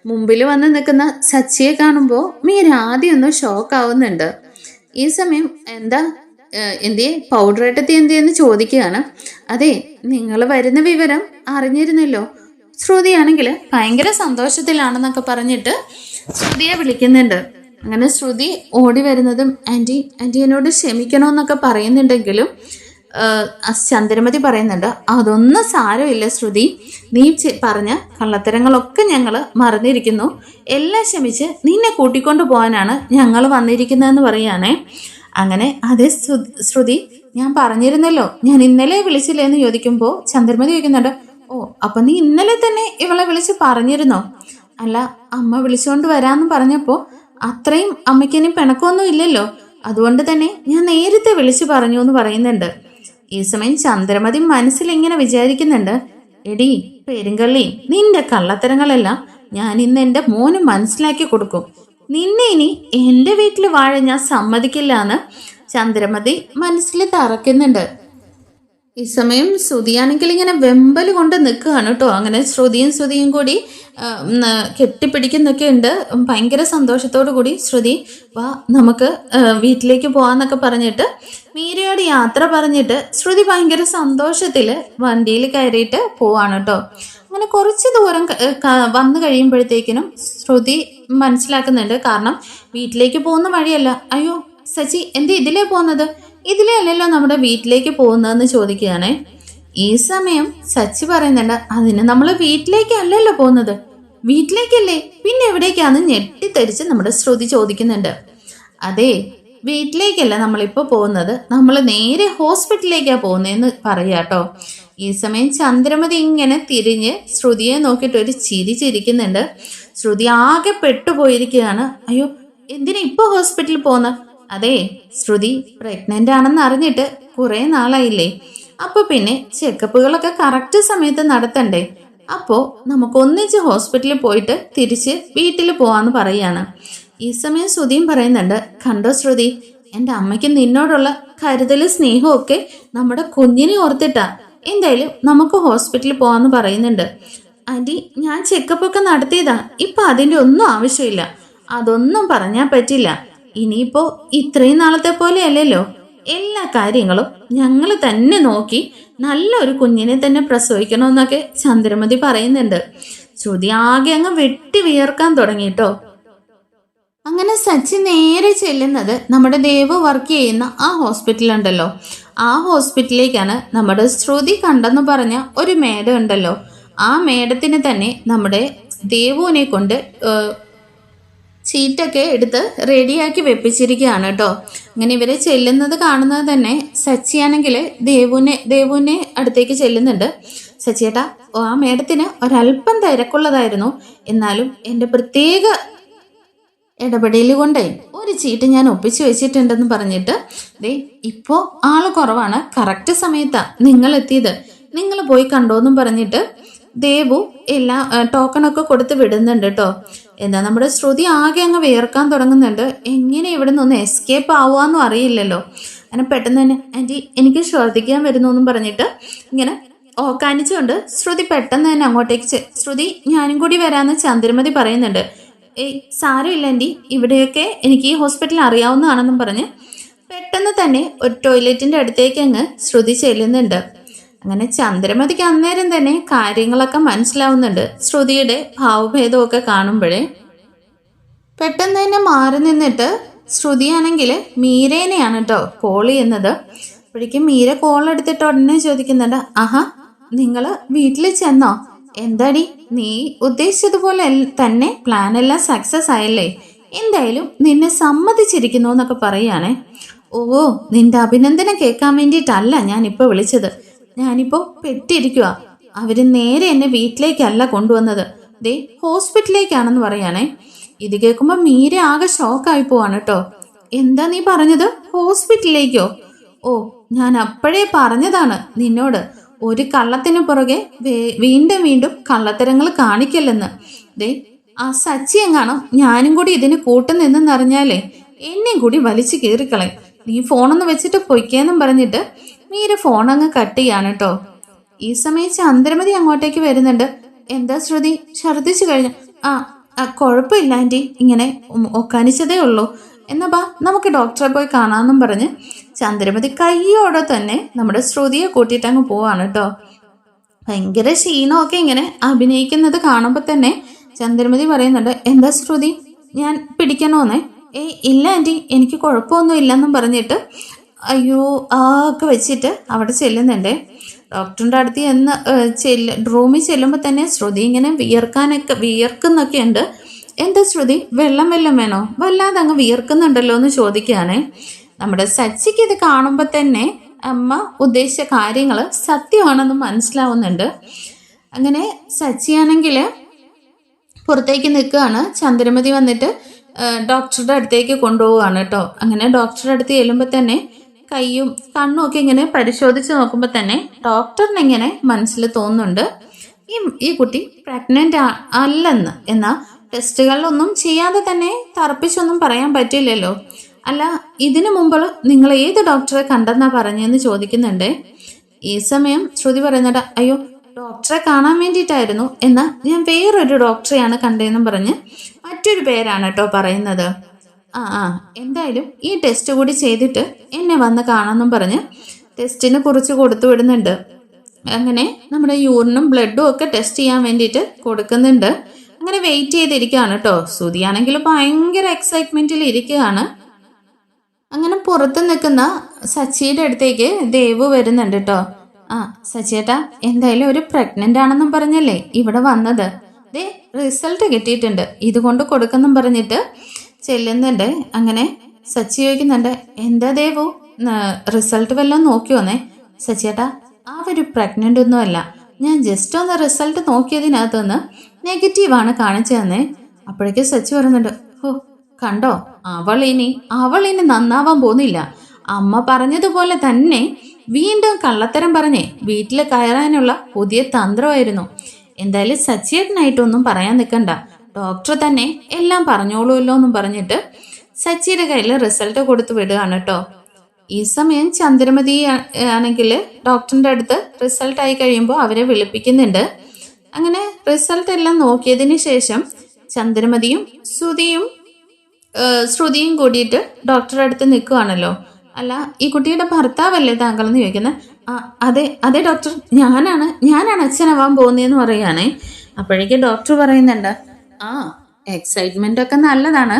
മുമ്പിൽ വന്ന് നിൽക്കുന്ന സച്ചിയെ കാണുമ്പോൾ മീര ആദ്യം ഒന്ന് ഷോക്ക് ആവുന്നുണ്ട്. ഈ സമയം എന്തിയെ പൗഡർ ഇട്ടത്തി എന്തിയെന്ന് ചോദിക്കുകയാണ്. അതെ, നിങ്ങൾ വരുന്ന വിവരം അറിഞ്ഞിരുന്നല്ലോ. ശ്രുതിയാണെങ്കിൽ ഭയങ്കര സന്തോഷത്തിലാണെന്നൊക്കെ പറഞ്ഞിട്ട് ശ്രുതിയെ വിളിക്കുന്നുണ്ട്. അങ്ങനെ ശ്രുതി ഓടി വരുന്നതും ആൻറ്റി എന്നോട് ക്ഷമിക്കണമെന്നൊക്കെ പറയുന്നുണ്ടെങ്കിലും ചന്ദ്രമതി പറയുന്നുണ്ട്, അതൊന്നും സാരമില്ല ശ്രുതി, നീ പറഞ്ഞ കള്ളത്തരങ്ങളൊക്കെ ഞങ്ങൾ മറന്നിരിക്കുന്നു. എല്ലാം ക്ഷമിച്ച് നിന്നെ കൂട്ടിക്കൊണ്ടു പോകാനാണ് ഞങ്ങൾ വന്നിരിക്കുന്നതെന്ന് പറയുകയാണേ. അങ്ങനെ അതേ ശ്രുതി, ഞാൻ പറഞ്ഞിരുന്നല്ലോ, ഞാൻ ഇന്നലെ വിളിച്ചില്ലേ എന്ന് ചോദിക്കുമ്പോൾ ചന്ദ്രമതി ചോദിക്കുന്നുണ്ട്, ഓ അപ്പൊ നീ ഇന്നലെ തന്നെ ഇവളെ വിളിച്ച് പറഞ്ഞിരുന്നോ? അല്ല, അമ്മ വിളിച്ചുകൊണ്ട് വരാമെന്ന് പറഞ്ഞപ്പോൾ അത്രയും അമ്മയ്ക്കിനി പിണക്കമൊന്നും ഇല്ലല്ലോ, അതുകൊണ്ട് തന്നെ ഞാൻ നേരത്തെ വിളിച്ചു പറഞ്ഞു എന്ന് പറയുന്നുണ്ട്. ഈ സമയം ചന്ദ്രമതി മനസ്സിൽ ഇങ്ങനെ വിചാരിക്കുന്നുണ്ട്, എടി പെരുങ്കള്ളി, നിന്റെ കള്ളത്തരങ്ങളെല്ലാം ഞാൻ ഇന്ന് എൻ്റെ മോന് മനസ്സിലാക്കി കൊടുക്കും. നിന്നെ ഇനി എൻ്റെ വീട്ടിൽ വാഴ ഞാൻ സമ്മതിക്കില്ല എന്ന് ചന്ദ്രമതി മനസ്സിൽ തറക്കുന്നുണ്ട്. ഈ സമയം ശ്രുതിയാണെങ്കിൽ ഇങ്ങനെ വെമ്പൽ കൊണ്ട് നിൽക്കുകയാണ് കേട്ടോ. അങ്ങനെ ശ്രുതിയും കൂടി കെട്ടിപ്പിടിക്കുന്നൊക്കെ ഉണ്ട്. ഭയങ്കര സന്തോഷത്തോടു കൂടി ശ്രുതി വാ നമുക്ക് വീട്ടിലേക്ക് പോവാന്നൊക്കെ പറഞ്ഞിട്ട് മീരയോട് യാത്ര പറഞ്ഞിട്ട് ശ്രുതി ഭയങ്കര സന്തോഷത്തിൽ വണ്ടിയിൽ കയറിയിട്ട് പോവാണ് കേട്ടോ. അങ്ങനെ കുറച്ച് ദൂരം വന്നു കഴിയുമ്പോഴത്തേക്കിനും ശ്രുതി മനസ്സിലാക്കുന്നുണ്ട്, കാരണം വീട്ടിലേക്ക് പോകുന്ന വഴിയല്ല. അയ്യോ സച്ചി, ഇതിലേ പോകുന്നത്? ഇതിലേ അല്ലല്ലോ നമ്മുടെ വീട്ടിലേക്ക് പോകുന്നതെന്ന് ചോദിക്കുകയാണേ. ഈ സമയം സച്ചി പറയുന്നുണ്ട്, അതിന് നമ്മൾ വീട്ടിലേക്ക് അല്ലല്ലോ പോകുന്നത്. വീട്ടിലേക്കല്ലേ, പിന്നെ എവിടേക്കാന്ന് ഞെട്ടിത്തെറിച്ച് നമ്മുടെ ശ്രുതി ചോദിക്കുന്നുണ്ട്. അതെ, വീട്ടിലേക്കല്ല നമ്മളിപ്പോൾ പോകുന്നത്, നമ്മൾ നേരെ ഹോസ്പിറ്റലിലേക്കാണ് പോകുന്നതെന്ന് പറയാട്ടോ. ഈ സമയം ചന്ദ്രമതി ഇങ്ങനെ തിരിഞ്ഞ് ശ്രുതിയെ നോക്കിയിട്ട് ഒരു ചിരി ചിരിക്കുന്നുണ്ട്. ശ്രുതി ആകെ പെട്ടുപോയിരിക്കുകയാണ്. അയ്യോ, എന്തിനാ ഇപ്പോൾ ഹോസ്പിറ്റലിൽ പോകുന്ന? അതെ, ശ്രുതി പ്രഗ്നന്റ് ആണെന്ന് അറിഞ്ഞിട്ട് കുറെ നാളായില്ലേ, അപ്പൊ പിന്നെ ചെക്കപ്പുകളൊക്കെ കറക്റ്റ് സമയത്ത് നടത്തണ്ടേ. അപ്പോ നമുക്ക് ഒന്നിച്ച് ഹോസ്പിറ്റലിൽ പോയിട്ട് തിരിച്ച് വീട്ടിൽ പോവാന്ന് പറയാണ്. ഈ സമയം ശ്രുതിയും പറയുന്നുണ്ട്, കണ്ടോ ശ്രുതി, എൻ്റെ അമ്മയ്ക്ക് നിന്നോടുള്ള കരുതലും സ്നേഹവും ഒക്കെ നമ്മുടെ കുഞ്ഞിനെ ഓർത്തിട്ടാ. എന്തായാലും നമുക്ക് ഹോസ്പിറ്റലിൽ പോവാന്ന് പറയുന്നുണ്ട്. ആൻറ്റി, ഞാൻ ചെക്കപ്പൊക്കെ നടത്തിയതാ, ഇപ്പൊ അതിൻ്റെ ഒന്നും ആവശ്യമില്ല. അതൊന്നും പറഞ്ഞാൽ പറ്റില്ല. ഇനിയിപ്പോ ഇത്രയും നാളത്തെ പോലെ അല്ലല്ലോ, എല്ലാ കാര്യങ്ങളും ഞങ്ങൾ തന്നെ നോക്കി നല്ലൊരു കുഞ്ഞിനെ തന്നെ പ്രസവിക്കണമെന്നൊക്കെ ചന്ദ്രമതി പറയുന്നുണ്ട്. ശ്രുതി ആകെ അങ്ങ് വെട്ടി വിയർക്കാൻ തുടങ്ങിട്ടോ. അങ്ങനെ സച്ചി നേരെ ചെല്ലുന്നത് നമ്മുടെ ദേവ് വർക്ക് ചെയ്യുന്ന ആ ഹോസ്പിറ്റലുണ്ടല്ലോ, ആ ഹോസ്പിറ്റലിലേക്കാണ്. നമ്മുടെ ശ്രുതി കണ്ടെന്ന് പറഞ്ഞ ഒരു മേഡം ഉണ്ടല്ലോ, ആ മേഡത്തിന് തന്നെ നമ്മുടെ ദേവുവിനെ കൊണ്ട് ചീറ്റൊക്കെ എടുത്ത് റെഡിയാക്കി വെപ്പിച്ചിരിക്കുകയാണ് കേട്ടോ. അങ്ങനെ ഇവരെ ചെല്ലുന്നത് കാണുന്നത് തന്നെ സച്ചിയാണെങ്കിൽ ദേവുവിനെ അടുത്തേക്ക് ചെല്ലുന്നുണ്ട്. സച്ചിയേട്ടാ, ആ മേഡത്തിന് ഒരല്പം തിരക്കുള്ളതായിരുന്നു, എന്നാലും എൻ്റെ പ്രത്യേക ഇടപെടൽ കൊണ്ടേ ഒരു ചീട്ട് ഞാൻ ഒപ്പിച്ചു വെച്ചിട്ടുണ്ടെന്ന് പറഞ്ഞിട്ട്, ദേ ഇപ്പോൾ ആള് കുറവാണ്, കറക്റ്റ് സമയത്താ നിങ്ങൾ എത്തിയത്, നിങ്ങൾ പോയി കണ്ടോന്നും പറഞ്ഞിട്ട് ദേവു എല്ലാ ടോക്കണൊക്കെ കൊടുത്ത് വിടുന്നുണ്ട് കേട്ടോ. എന്താ നമ്മുടെ ശ്രുതി ആകെ അങ്ങ് വിയർക്കാൻ തുടങ്ങുന്നുണ്ട്. എങ്ങനെ ഇവിടെ നിന്ന് എസ്കേപ്പ് ആവുകയെന്നും അറിയില്ലല്ലോ. അങ്ങനെ പെട്ടെന്ന് തന്നെ ആൻറ്റി എനിക്ക് ശ്രദ്ധിക്കാൻ വരുന്നു എന്നും പറഞ്ഞിട്ട് ഇങ്ങനെ ഓക്കാനിച്ചുകൊണ്ട് ശ്രുതി പെട്ടെന്ന് തന്നെ അങ്ങോട്ടേക്ക് ശ്രുതി ഞാനും കൂടി വരാമെന്ന് ചന്ദ്രമതി പറയുന്നുണ്ട്. ഏയ് സാരമില്ല ആൻറ്റി, ഇവിടെയൊക്കെ എനിക്ക് ഈ ഹോസ്പിറ്റൽ അറിയാവുന്നതാണെന്നും പറഞ്ഞ് പെട്ടെന്ന് തന്നെ ഒരു ടോയ്ലറ്റിൻ്റെ അടുത്തേക്ക് അങ്ങ് ശ്രുതി ചെല്ലുന്നുണ്ട്. അങ്ങനെ ചന്ദ്രമതിക്ക് അന്നേരം തന്നെ കാര്യങ്ങളൊക്കെ മനസ്സിലാവുന്നുണ്ട്. ശ്രുതിയുടെ ഭാവഭേദമൊക്കെ കാണുമ്പോഴേ പെട്ടെന്ന് തന്നെ മാറി നിന്നിട്ട് ശ്രുതിയാണെങ്കിൽ മീരേനെയാണ് കേട്ടോ കോൾ ചെയ്യുന്നത്. അപ്പോഴേക്കും മീര കോൾ എടുത്തിട്ട് ഉടനെ ചോദിക്കുന്നുണ്ട്, ആഹാ നിങ്ങൾ വീട്ടിൽ ചെന്നോ? എന്താടി നീ ഉദ്ദേശിച്ചതുപോലെ തന്നെ പ്ലാൻ എല്ലാം സക്സസ് ആയല്ലേ? എന്തായാലും നിന്നെ സമ്മതിച്ചിരിക്കുന്നു എന്നൊക്കെ പറയുകയാണേ. ഓ നിന്റെ അഭിനന്ദനം കേൾക്കാൻ വേണ്ടിയിട്ടല്ല ഞാനിപ്പോൾ വിളിച്ചത്, ഞാനിപ്പോൾ പെട്ടിരിക്കുക. അവര് നേരെ എന്നെ വീട്ടിലേക്കല്ല കൊണ്ടുവന്നത്, ദേ ഹോസ്പിറ്റലിലേക്കാണെന്ന് പറയാണേ. ഇത് കേൾക്കുമ്പോൾ മീര ആകെ ഷോക്കായി പോവാണ് കേട്ടോ. എന്താ നീ പറഞ്ഞത്, ഹോസ്പിറ്റലിലേക്കോ? ഓ ഞാൻ അപ്പോഴേ പറഞ്ഞതാണ് നിന്നോട്, ഒരു കള്ളത്തിന് പുറകെ വീണ്ടും വീണ്ടും കള്ളത്തരങ്ങൾ കാണിക്കല്ലെന്ന്. ദേ ആ സച്ചി എങ്ങാണോ ഞാനും കൂടി ഇതിന് കൂട്ടുനിന്നെന്നറിഞ്ഞാലേ എന്നെയും കൂടി വലിച്ചു കീറിക്കളയും. നീ ഫോണൊന്ന് വെച്ചിട്ട് പൊയ്ക്കേന്നും പറഞ്ഞിട്ട് മീര ഫോൺ അങ്ങ് കട്ട് ചെയ്യാണ് കേട്ടോ. ഈ സമയം ചന്ദ്രമതി അങ്ങോട്ടേക്ക് വരുന്നുണ്ട്. എന്താ ശ്രുതി, ഛർദ്ദിച്ചു കഴിഞ്ഞു? കുഴപ്പമില്ല ആൻറ്റി, ഇങ്ങനെ ഒക്കാനിച്ചതേ ഉള്ളൂ. എന്നാ ബാ നമുക്ക് ഡോക്ടറെ പോയി കാണാമെന്നും പറഞ്ഞ് ചന്ദ്രമതി കയ്യോടെ തന്നെ നമ്മുടെ ശ്രുതിയെ കൂട്ടിയിട്ട് അങ്ങ് പോവാണ് കേട്ടോ. ഭയങ്കര ക്ഷീണമൊക്കെ ഇങ്ങനെ അഭിനയിക്കുന്നത് കാണുമ്പോൾ തന്നെ ചന്ദ്രമതി പറയുന്നുണ്ട്, എന്താ ശ്രുതി ഞാൻ പിടിക്കണോന്നേ? ഇല്ല ആൻറ്റി, എനിക്ക് കുഴപ്പമൊന്നും ഇല്ലെന്നും പറഞ്ഞിട്ട് അയ്യോ ഒക്കെ വെച്ചിട്ട് അവിടെ ചെല്ലുന്നുണ്ട്. ഡോക്ടറിൻ്റെ അടുത്ത് റൂമിൽ ചെല്ലുമ്പോൾ തന്നെ ശ്രുതി ഇങ്ങനെ വിയർക്കുന്നൊക്കെ ഉണ്ട്. എന്താ ശ്രുതി, വെള്ളം വേണോ? വല്ലാതെ അങ്ങ് വിയർക്കുന്നുണ്ടല്ലോ എന്ന് ചോദിക്കുകയാണേ. നമ്മുടെ സച്ചിക്ക് ഇത് കാണുമ്പോൾ തന്നെ അമ്മ ഉദ്ദേശിച്ച കാര്യങ്ങൾ സത്യമാണെന്ന് മനസ്സിലാവുന്നുണ്ട്. അങ്ങനെ സച്ചിയാണെങ്കിൽ പുറത്തേക്ക് നിൽക്കുകയാണ്. ചന്ദ്രമതി വന്നിട്ട് ഡോക്ടറുടെ അടുത്തേക്ക് കൊണ്ടുപോവുകയാണ് കേട്ടോ. അങ്ങനെ ഡോക്ടറുടെ അടുത്ത് ചെല്ലുമ്പോൾ തന്നെ കൈയും കണ്ണും ഒക്കെ ഇങ്ങനെ പരിശോധിച്ച് നോക്കുമ്പോൾ തന്നെ ഡോക്ടറിന് ഇങ്ങനെ മനസ്സിൽ തോന്നുന്നുണ്ട് ഈ കുട്ടി പ്രഗ്നൻ്റ് അല്ലെന്ന്. എന്നാൽ ടെസ്റ്റുകളിലൊന്നും ചെയ്യാതെ തന്നെ തറപ്പിച്ചൊന്നും പറയാൻ പറ്റില്ലല്ലോ. അല്ല ഇതിനു മുമ്പ് നിങ്ങൾ ഏത് ഡോക്ടറെ കണ്ടെന്നാ പറഞ്ഞതെന്ന് ചോദിക്കുന്നുണ്ട്. ഈ സമയം ശ്രുതി പറയുന്നുണ്ട്, അയ്യോ ഡോക്ടറെ കാണാൻ വേണ്ടിയിട്ടായിരുന്നു, എന്നാൽ ഞാൻ വേറൊരു ഡോക്ടറെയാണ് കണ്ടതെന്നും പറഞ്ഞ് മറ്റൊരു പേരാണ് കേട്ടോ പറയുന്നത്. എന്തായാലും ഈ ടെസ്റ്റ് കൂടി ചെയ്തിട്ട് എന്നെ വന്ന് കാണാമെന്നും പറഞ്ഞ് ടെസ്റ്റിന് കുറിച്ച് കൊടുത്തു വിടുന്നുണ്ട്. അങ്ങനെ നമ്മുടെ യൂറിനും ബ്ലഡും ഒക്കെ ടെസ്റ്റ് ചെയ്യാൻ വേണ്ടിയിട്ട് കൊടുക്കുന്നുണ്ട്. അങ്ങനെ വെയിറ്റ് ചെയ്തിരിക്കുകയാണ് കേട്ടോ. ശ്രുതിയാണെങ്കിൽ ഭയങ്കര എക്സൈറ്റ്മെൻറ്റിൽ ഇരിക്കുകയാണ്. അങ്ങനെ പുറത്ത് നിൽക്കുന്ന സച്ചിയുടെ അടുത്തേക്ക് ദേവു വരുന്നുണ്ട് കേട്ടോ. സച്ചിയേട്ടാ, എന്തായാലും ഒരു പ്രഗ്നൻ്റ് ആണെന്നും പറഞ്ഞല്ലേ ഇവിടെ വന്നത്, ദേ റിസൾട്ട് കിട്ടിയിട്ടുണ്ട്, ഇതുകൊണ്ട് കൊടുക്കെന്നും പറഞ്ഞിട്ട് ചെല്ലുന്നുണ്ട്. അങ്ങനെ സച്ചി ചോദിക്കുന്നുണ്ട്, എന്താ ദേവു റിസൾട്ട് വല്ലതും നോക്കിയോന്നേ? സച്ചിയേട്ടാ, ഒരു പ്രഗ്നൻ്റ് ഒന്നും അല്ല, ഞാൻ ജസ്റ്റ് ഒന്ന് റിസൾട്ട് നോക്കിയതിനകത്തുനിന്ന് നെഗറ്റീവാണ് കാണിച്ചു തന്നേ. അപ്പോഴേക്കും സച്ചി പറയുന്നുണ്ട്, കണ്ടോ അവളിനി നന്നാവാൻ പോകുന്നില്ല. അമ്മ പറഞ്ഞതുപോലെ തന്നെ വീണ്ടും കള്ളത്തരം പറഞ്ഞേ വീട്ടിൽ കയറാനുള്ള പുതിയ തന്ത്രമായിരുന്നു. എന്തായാലും സച്ചിയേട്ടനായിട്ടൊന്നും പറയാൻ നിൽക്കണ്ട, ഡോക്ടർ തന്നെ എല്ലാം പറഞ്ഞോളൂല്ലോ എന്നും പറഞ്ഞിട്ട് സച്ചിയുടെ കയ്യിൽ റിസൾട്ട് കൊടുത്തു വിടുകയാണ് കേട്ടോ. ഈ സമയം ചന്ദ്രമതി ആണെങ്കിൽ ഡോക്ടറിൻ്റെ അടുത്ത് റിസൾട്ട് ആയി കഴിയുമ്പോൾ അവരെ വിളിപ്പിക്കുന്നുണ്ട്. അങ്ങനെ റിസൾട്ട് എല്ലാം നോക്കിയതിന് ശേഷം ചന്ദ്രമതിയും ശ്രുതിയും കൂടിയിട്ട് ഡോക്ടറുടെ അടുത്ത് നിൽക്കുകയാണല്ലോ. അല്ല ഈ കുട്ടിയുടെ ഭർത്താവല്ലേ താങ്കൾ എന്ന് ചോദിക്കുന്നത്. അതെ ഡോക്ടർ, ഞാനാണ് അച്ഛനാവാൻ പോകുന്നതെന്ന് പറയുകയാണേ. അപ്പോഴേക്കും ഡോക്ടർ പറയുന്നുണ്ട്, എക്സൈറ്റ്മെൻ്റ് ഒക്കെ നല്ലതാണ്,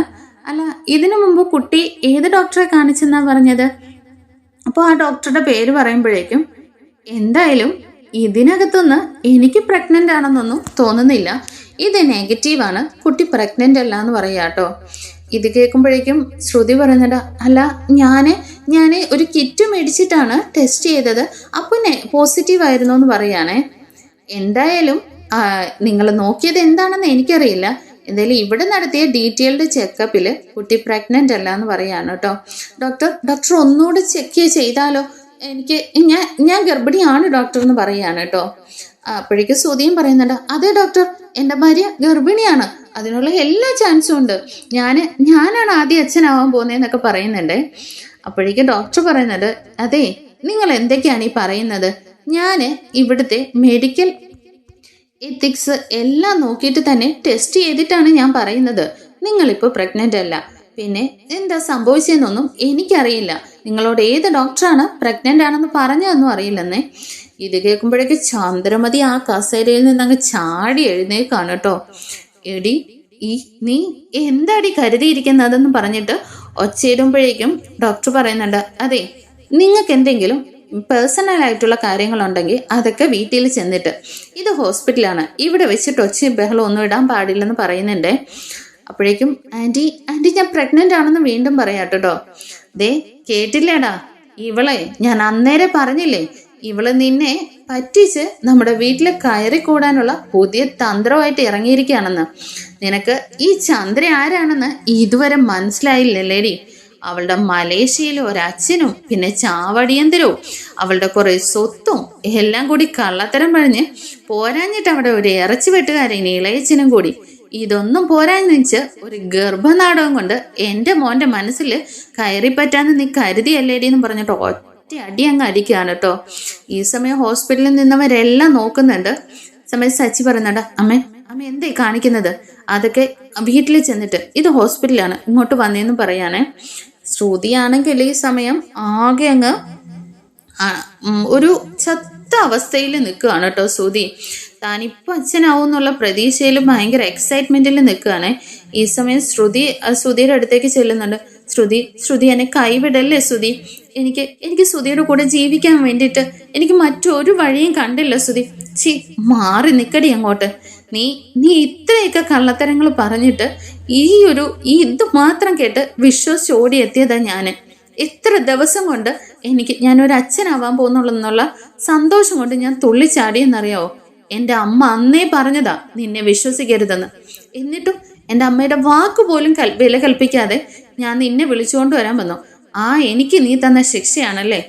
അല്ല ഇതിനു മുമ്പ് കുട്ടി ഏത് ഡോക്ടറെ കാണിച്ചെന്നാ പറഞ്ഞത്? അപ്പോൾ ആ ഡോക്ടറുടെ പേര് പറയുമ്പോഴേക്കും എന്തായാലും ഇതിനകത്തുനിന്ന് എനിക്ക് പ്രഗ്നൻ്റ് ആണെന്നൊന്നും തോന്നുന്നില്ല, ഇത് നെഗറ്റീവാണ്, കുട്ടി പ്രഗ്നൻ്റ് അല്ല എന്ന് പറയാം കേട്ടോ. ഇത് കേൾക്കുമ്പോഴേക്കും ശ്രുതി പറയുന്നുണ്ട്, അല്ല ഞാൻ ഒരു കിറ്റ് മേടിച്ചിട്ടാണ് ടെസ്റ്റ് ചെയ്തത്, അപ്പോൾ പോസിറ്റീവ് ആയിരുന്നു എന്ന് പറയുകയാണേ. എന്തായാലും നിങ്ങൾ നോക്കിയത് എന്താണെന്ന് എനിക്കറിയില്ല, എന്തായാലും ഇവിടെ നടത്തിയ ഡീറ്റെയിൽഡ് ചെക്കപ്പിൽ കുട്ടി പ്രഗ്നൻ്റ് അല്ല എന്ന് പറയാണ് കേട്ടോ. ഡോക്ടർ ഒന്നുകൂടെ ചെക്ക് ചെയ്താലോ, ഞാൻ ഗർഭിണിയാണ് ഡോക്ടർ എന്ന് പറയാണ് കേട്ടോ. അപ്പോഴേക്കും ശ്രുതിയും പറയുന്നുണ്ട്, അതെ ഡോക്ടർ, എൻ്റെ ഭാര്യ ഗർഭിണിയാണ്, അതിനുള്ള എല്ലാ ചാൻസും ഉണ്ട്, ഞാനാണ് ആദ്യം അച്ഛനാവാൻ പോകുന്നതെന്നൊക്കെ പറയുന്നുണ്ട്. അപ്പോഴേക്കും ഡോക്ടർ പറയുന്നുണ്ട്, അതെ നിങ്ങൾ എന്തൊക്കെയാണ് ഈ പറയുന്നത്, ഞാൻ ഇവിടുത്തെ മെഡിക്കൽ എത്തിക്സ് എല്ലാം നോക്കിയിട്ട് തന്നെ ടെസ്റ്റ് ചെയ്തിട്ടാണ് ഞാൻ പറയുന്നത്, നിങ്ങളിപ്പോൾ പ്രഗ്നൻ്റ് അല്ല. പിന്നെ എന്താ സംഭവിച്ചതെന്നൊന്നും എനിക്കറിയില്ല, നിങ്ങളോട് ഏത് ഡോക്ടറാണ് പ്രഗ്നൻ്റ് ആണെന്ന് പറഞ്ഞതെന്നും അറിയില്ലെന്നേ. ഇത് കേൾക്കുമ്പോഴേക്ക് ചന്ദ്രമതി ആ കസേരയിൽ നിന്ന് അങ്ങ് ചാടി എഴുന്നേക്കാണ് കേട്ടോ. എടി നീ എന്താടി കരുതിയിരിക്കുന്നതെന്ന് പറഞ്ഞിട്ട് ഒച്ചയിടുമ്പോഴേക്കും ഡോക്ടർ പറയുന്നുണ്ട്, അതെ നിങ്ങൾക്ക് എന്തെങ്കിലും പേഴ്സണൽ ആയിട്ടുള്ള കാര്യങ്ങളുണ്ടെങ്കിൽ അതൊക്കെ വീട്ടിൽ ചെന്നിട്ട്, ഇത് ഹോസ്പിറ്റലാണ്, ഇവിടെ വെച്ചിട്ട് ഒച്ചയും ബഹളം ഒന്നും ഇടാൻ പാടില്ലെന്ന് പറയുന്നുണ്ട്. അപ്പോഴേക്കും ആൻറ്റി ഞാൻ പ്രഗ്നൻ്റ് ആണെന്ന് വീണ്ടും പറയാട്ടോ. ദേ കേട്ടില്ലേടാ, ഇവളെ ഞാൻ അന്നേരെ പറഞ്ഞില്ലേ, ഇവള് നിന്നെ പറ്റിച്ച് നമ്മുടെ വീട്ടിൽ കയറി കൂടാനുള്ള പുതിയ തന്ത്രമായിട്ട് ഇറങ്ങിയിരിക്കുകയാണെന്ന്. നിനക്ക് ഈ ചന്ദ്ര ആരാണെന്ന് ഇതുവരെ മനസ്സിലായില്ലേടി? അവളുടെ മലേഷ്യയിലെ ഒരച്ഛനും പിന്നെ ചാവടിയന്തരവും അവളുടെ കുറെ സ്വത്തും എല്ലാം കൂടി കള്ളത്തരം പറഞ്ഞ് പോരാഞ്ഞിട്ട് അവിടെ ഒരു ഇറച്ചി വെട്ടുകാരൻ ഇളയച്ചനും കൂടി, ഇതൊന്നും പോരാന്ന് വെച്ച് ഒരു ഗർഭനാടകം കൊണ്ട് എൻ്റെ മോൻ്റെ മനസ്സിൽ കയറിപ്പറ്റാന്ന് നീ കരുതിയല്ലേടി എന്ന് പറഞ്ഞിട്ട് ഒറ്റ അടി അങ്ങ് അടിക്കുകയാണ് കേട്ടോ. ഈ സമയം ഹോസ്പിറ്റലിൽ നിന്നവരെല്ലാം നോക്കുന്നുണ്ട്. സമയം സച്ചി പറയുന്നുണ്ട്, അമ്മ എന്തായി കാണിക്കുന്നത്, അതൊക്കെ വീട്ടിൽ ചെന്നിട്ട്, ഇത് ഹോസ്പിറ്റലാണ്, ഇങ്ങോട്ട് വന്നേന്ന് പറയാനേ. ശ്രുതിയാണെങ്കിൽ ഈ സമയം ആകെ അങ്ങ് ഒരു ചത്ത അവസ്ഥയിൽ നിൽക്കുകയാണ് കേട്ടോ. ശ്രുതി താനിപ്പോൾ അച്ഛനാവും എന്നുള്ള പ്രതീക്ഷയിൽ ഭയങ്കര എക്സൈറ്റ്മെന്റിൽ നിൽക്കുകയാണ്. ഈ സമയം ശ്രുതിയുടെ അടുത്തേക്ക് ചെല്ലുന്നുണ്ട്. ശ്രുതി എന്നെ കൈവിടല്ലേ ശ്രുതി, എനിക്ക് ശ്രുതിയുടെ കൂടെ ജീവിക്കാൻ വേണ്ടിയിട്ട് എനിക്ക് മറ്റൊരു വഴിയും കണ്ടില്ല ശ്രുതി. മാറി നിക്കടി അങ്ങോട്ട്. നീ ഇത്രയൊക്കെ കള്ളത്തരങ്ങൾ പറഞ്ഞിട്ട് ഇത് മാത്രം കേട്ട് വിശ്വസിച്ച് ഓടിയെത്തിയതാ ഞാൻ. എത്ര ദിവസം കൊണ്ട് ഞാനൊരു അച്ഛനാവാൻ പോകുന്നുള്ളെന്നുള്ള സന്തോഷം കൊണ്ട് ഞാൻ തുള്ളിച്ചാടിയെന്നറിയാവോ. എൻ്റെ അമ്മ അന്നേ പറഞ്ഞതാ നിന്നെ വിശ്വസിക്കരുതെന്ന്. എന്നിട്ടും എൻ്റെ അമ്മയുടെ വാക്ക് പോലും വില കൽപ്പിക്കാതെ ഞാൻ നിന്നെ വിളിച്ചുകൊണ്ട് വരാൻ വന്നു. എനിക്ക് നീ തന്ന ശിക്ഷയാണല്ലേ,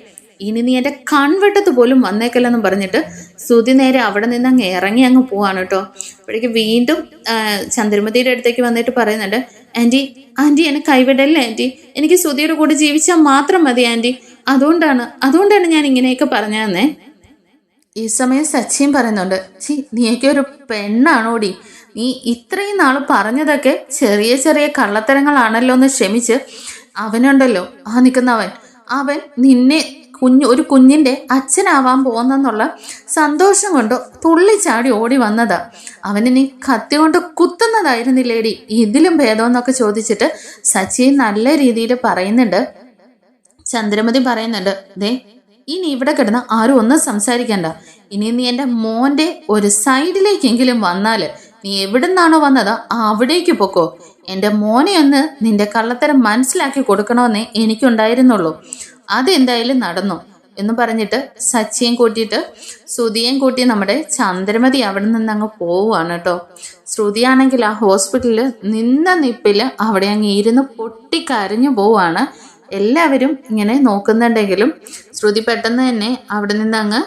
ഇനി നീ എൻ്റെ കൺവെട്ടത്ത് പോലും വന്നേക്കല്ലെന്ന് പറഞ്ഞിട്ട് ശ്രുതി നേരെ അവിടെ നിന്ന് അങ്ങ് ഇറങ്ങി അങ്ങ് പോവാണ് കേട്ടോ. അപ്പോഴേക്ക് വീണ്ടും ചന്ദ്രമതിയുടെ അടുത്തേക്ക് വന്നിട്ട് പറയുന്നുണ്ട്, ആൻറ്റി എന്നെ കൈവിടല്ലേ ആൻറ്റി, എനിക്ക് ശ്രുതിയുടെ കൂടെ ജീവിച്ചാൽ മാത്രം മതി ആൻറ്റി, അതുകൊണ്ടാണ് ഞാൻ ഇങ്ങനെയൊക്കെ പറഞ്ഞതെന്നേ. ഈ സമയം സച്ചിൻ പറയുന്നുണ്ട്, നീയൊക്കെ ഒരു പെണ്ണാണോടി, നീ ഇത്രയും നാൾ പറഞ്ഞതൊക്കെ ചെറിയ ചെറിയ കള്ളത്തരങ്ങളാണല്ലോ എന്ന് ക്ഷമിച്ച് അവനുണ്ടല്ലോ അവൻ നിന്നെ ഒരു കുഞ്ഞിൻ്റെ അച്ഛനാവാൻ പോകുന്നെന്നുള്ള സന്തോഷം കൊണ്ട് തുള്ളിച്ചാടി ഓടി വന്നതാ. അവന് നീ കത്തി കൊണ്ട് കുത്തുന്നതായിരുന്നില്ലേടി ഇതിലും ഭേദമെന്നൊക്കെ ചോദിച്ചിട്ട് സച്ചിൻ നല്ല രീതിയിൽ പറയുന്നുണ്ട്. ചന്ദ്രമതി പറയുന്നുണ്ട്, ദേ ഇനി ഇവിടെ കിടന്ന് ആരും ഒന്നും സംസാരിക്കണ്ട, ഇനി നീ എൻ്റെ മോൻ്റെ ഒരു സൈഡിലേക്കെങ്കിലും വന്നാൽ നീ എവിടുന്നാണോ വന്നത് അവിടേക്ക് പൊക്കോ. എൻ്റെ മോനെ ഒന്ന് നിന്റെ കള്ളത്തരം മനസ്സിലാക്കി കൊടുക്കണമെന്നേ എനിക്കുണ്ടായിരുന്നുള്ളൂ, അതെന്തായാലും നടന്നു എന്ന് പറഞ്ഞിട്ട് സച്ചിയും കൂട്ടിയിട്ട് ശ്രുതിയും കൂട്ടി നമ്മുടെ ചന്ദ്രമതി അവിടെ നിന്ന് അങ്ങ് പോവുകയാണ് കേട്ടോ. ശ്രുതിയാണെങ്കിൽ ആ ഹോസ്പിറ്റലിൽ നിന്ന നിപ്പിൽ അവിടെ അങ്ങ് ഇരുന്ന് പൊട്ടിക്കരഞ്ഞു പോവാണ്. എല്ലാവരും ഇങ്ങനെ നോക്കുന്നുണ്ടെങ്കിലും ശ്രുതി പെട്ടെന്ന് തന്നെ അവിടെ നിന്ന് അങ്ങ്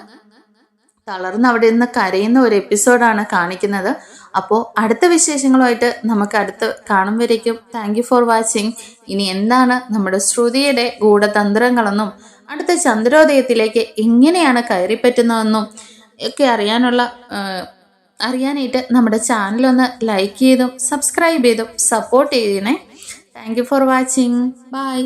തളർന്ന് അവിടെ നിന്ന് കരയുന്ന ഒരു എപ്പിസോഡാണ് കാണിക്കുന്നത്. അപ്പോൾ അടുത്ത വിശേഷങ്ങളുമായിട്ട് നമുക്ക് അടുത്ത് കാണുമ്പോഴേക്കും താങ്ക് യു ഫോർ വാച്ചിങ്. ഇനി എന്താണ് നമ്മുടെ ശ്രുതിയുടെ ഗൂഢതന്ത്രങ്ങളെന്നും അടുത്ത ചന്ദ്രോദയത്തിലേക്ക് എങ്ങനെയാണ് കയറിപ്പറ്റുന്നതെന്നും ഒക്കെ അറിയാനായിട്ട് നമ്മുടെ ചാനലൊന്ന് ലൈക്ക് ചെയ്തും സബ്സ്ക്രൈബ് ചെയ്തും സപ്പോർട്ട് ചെയ്യണേ. Thank you for watching. By.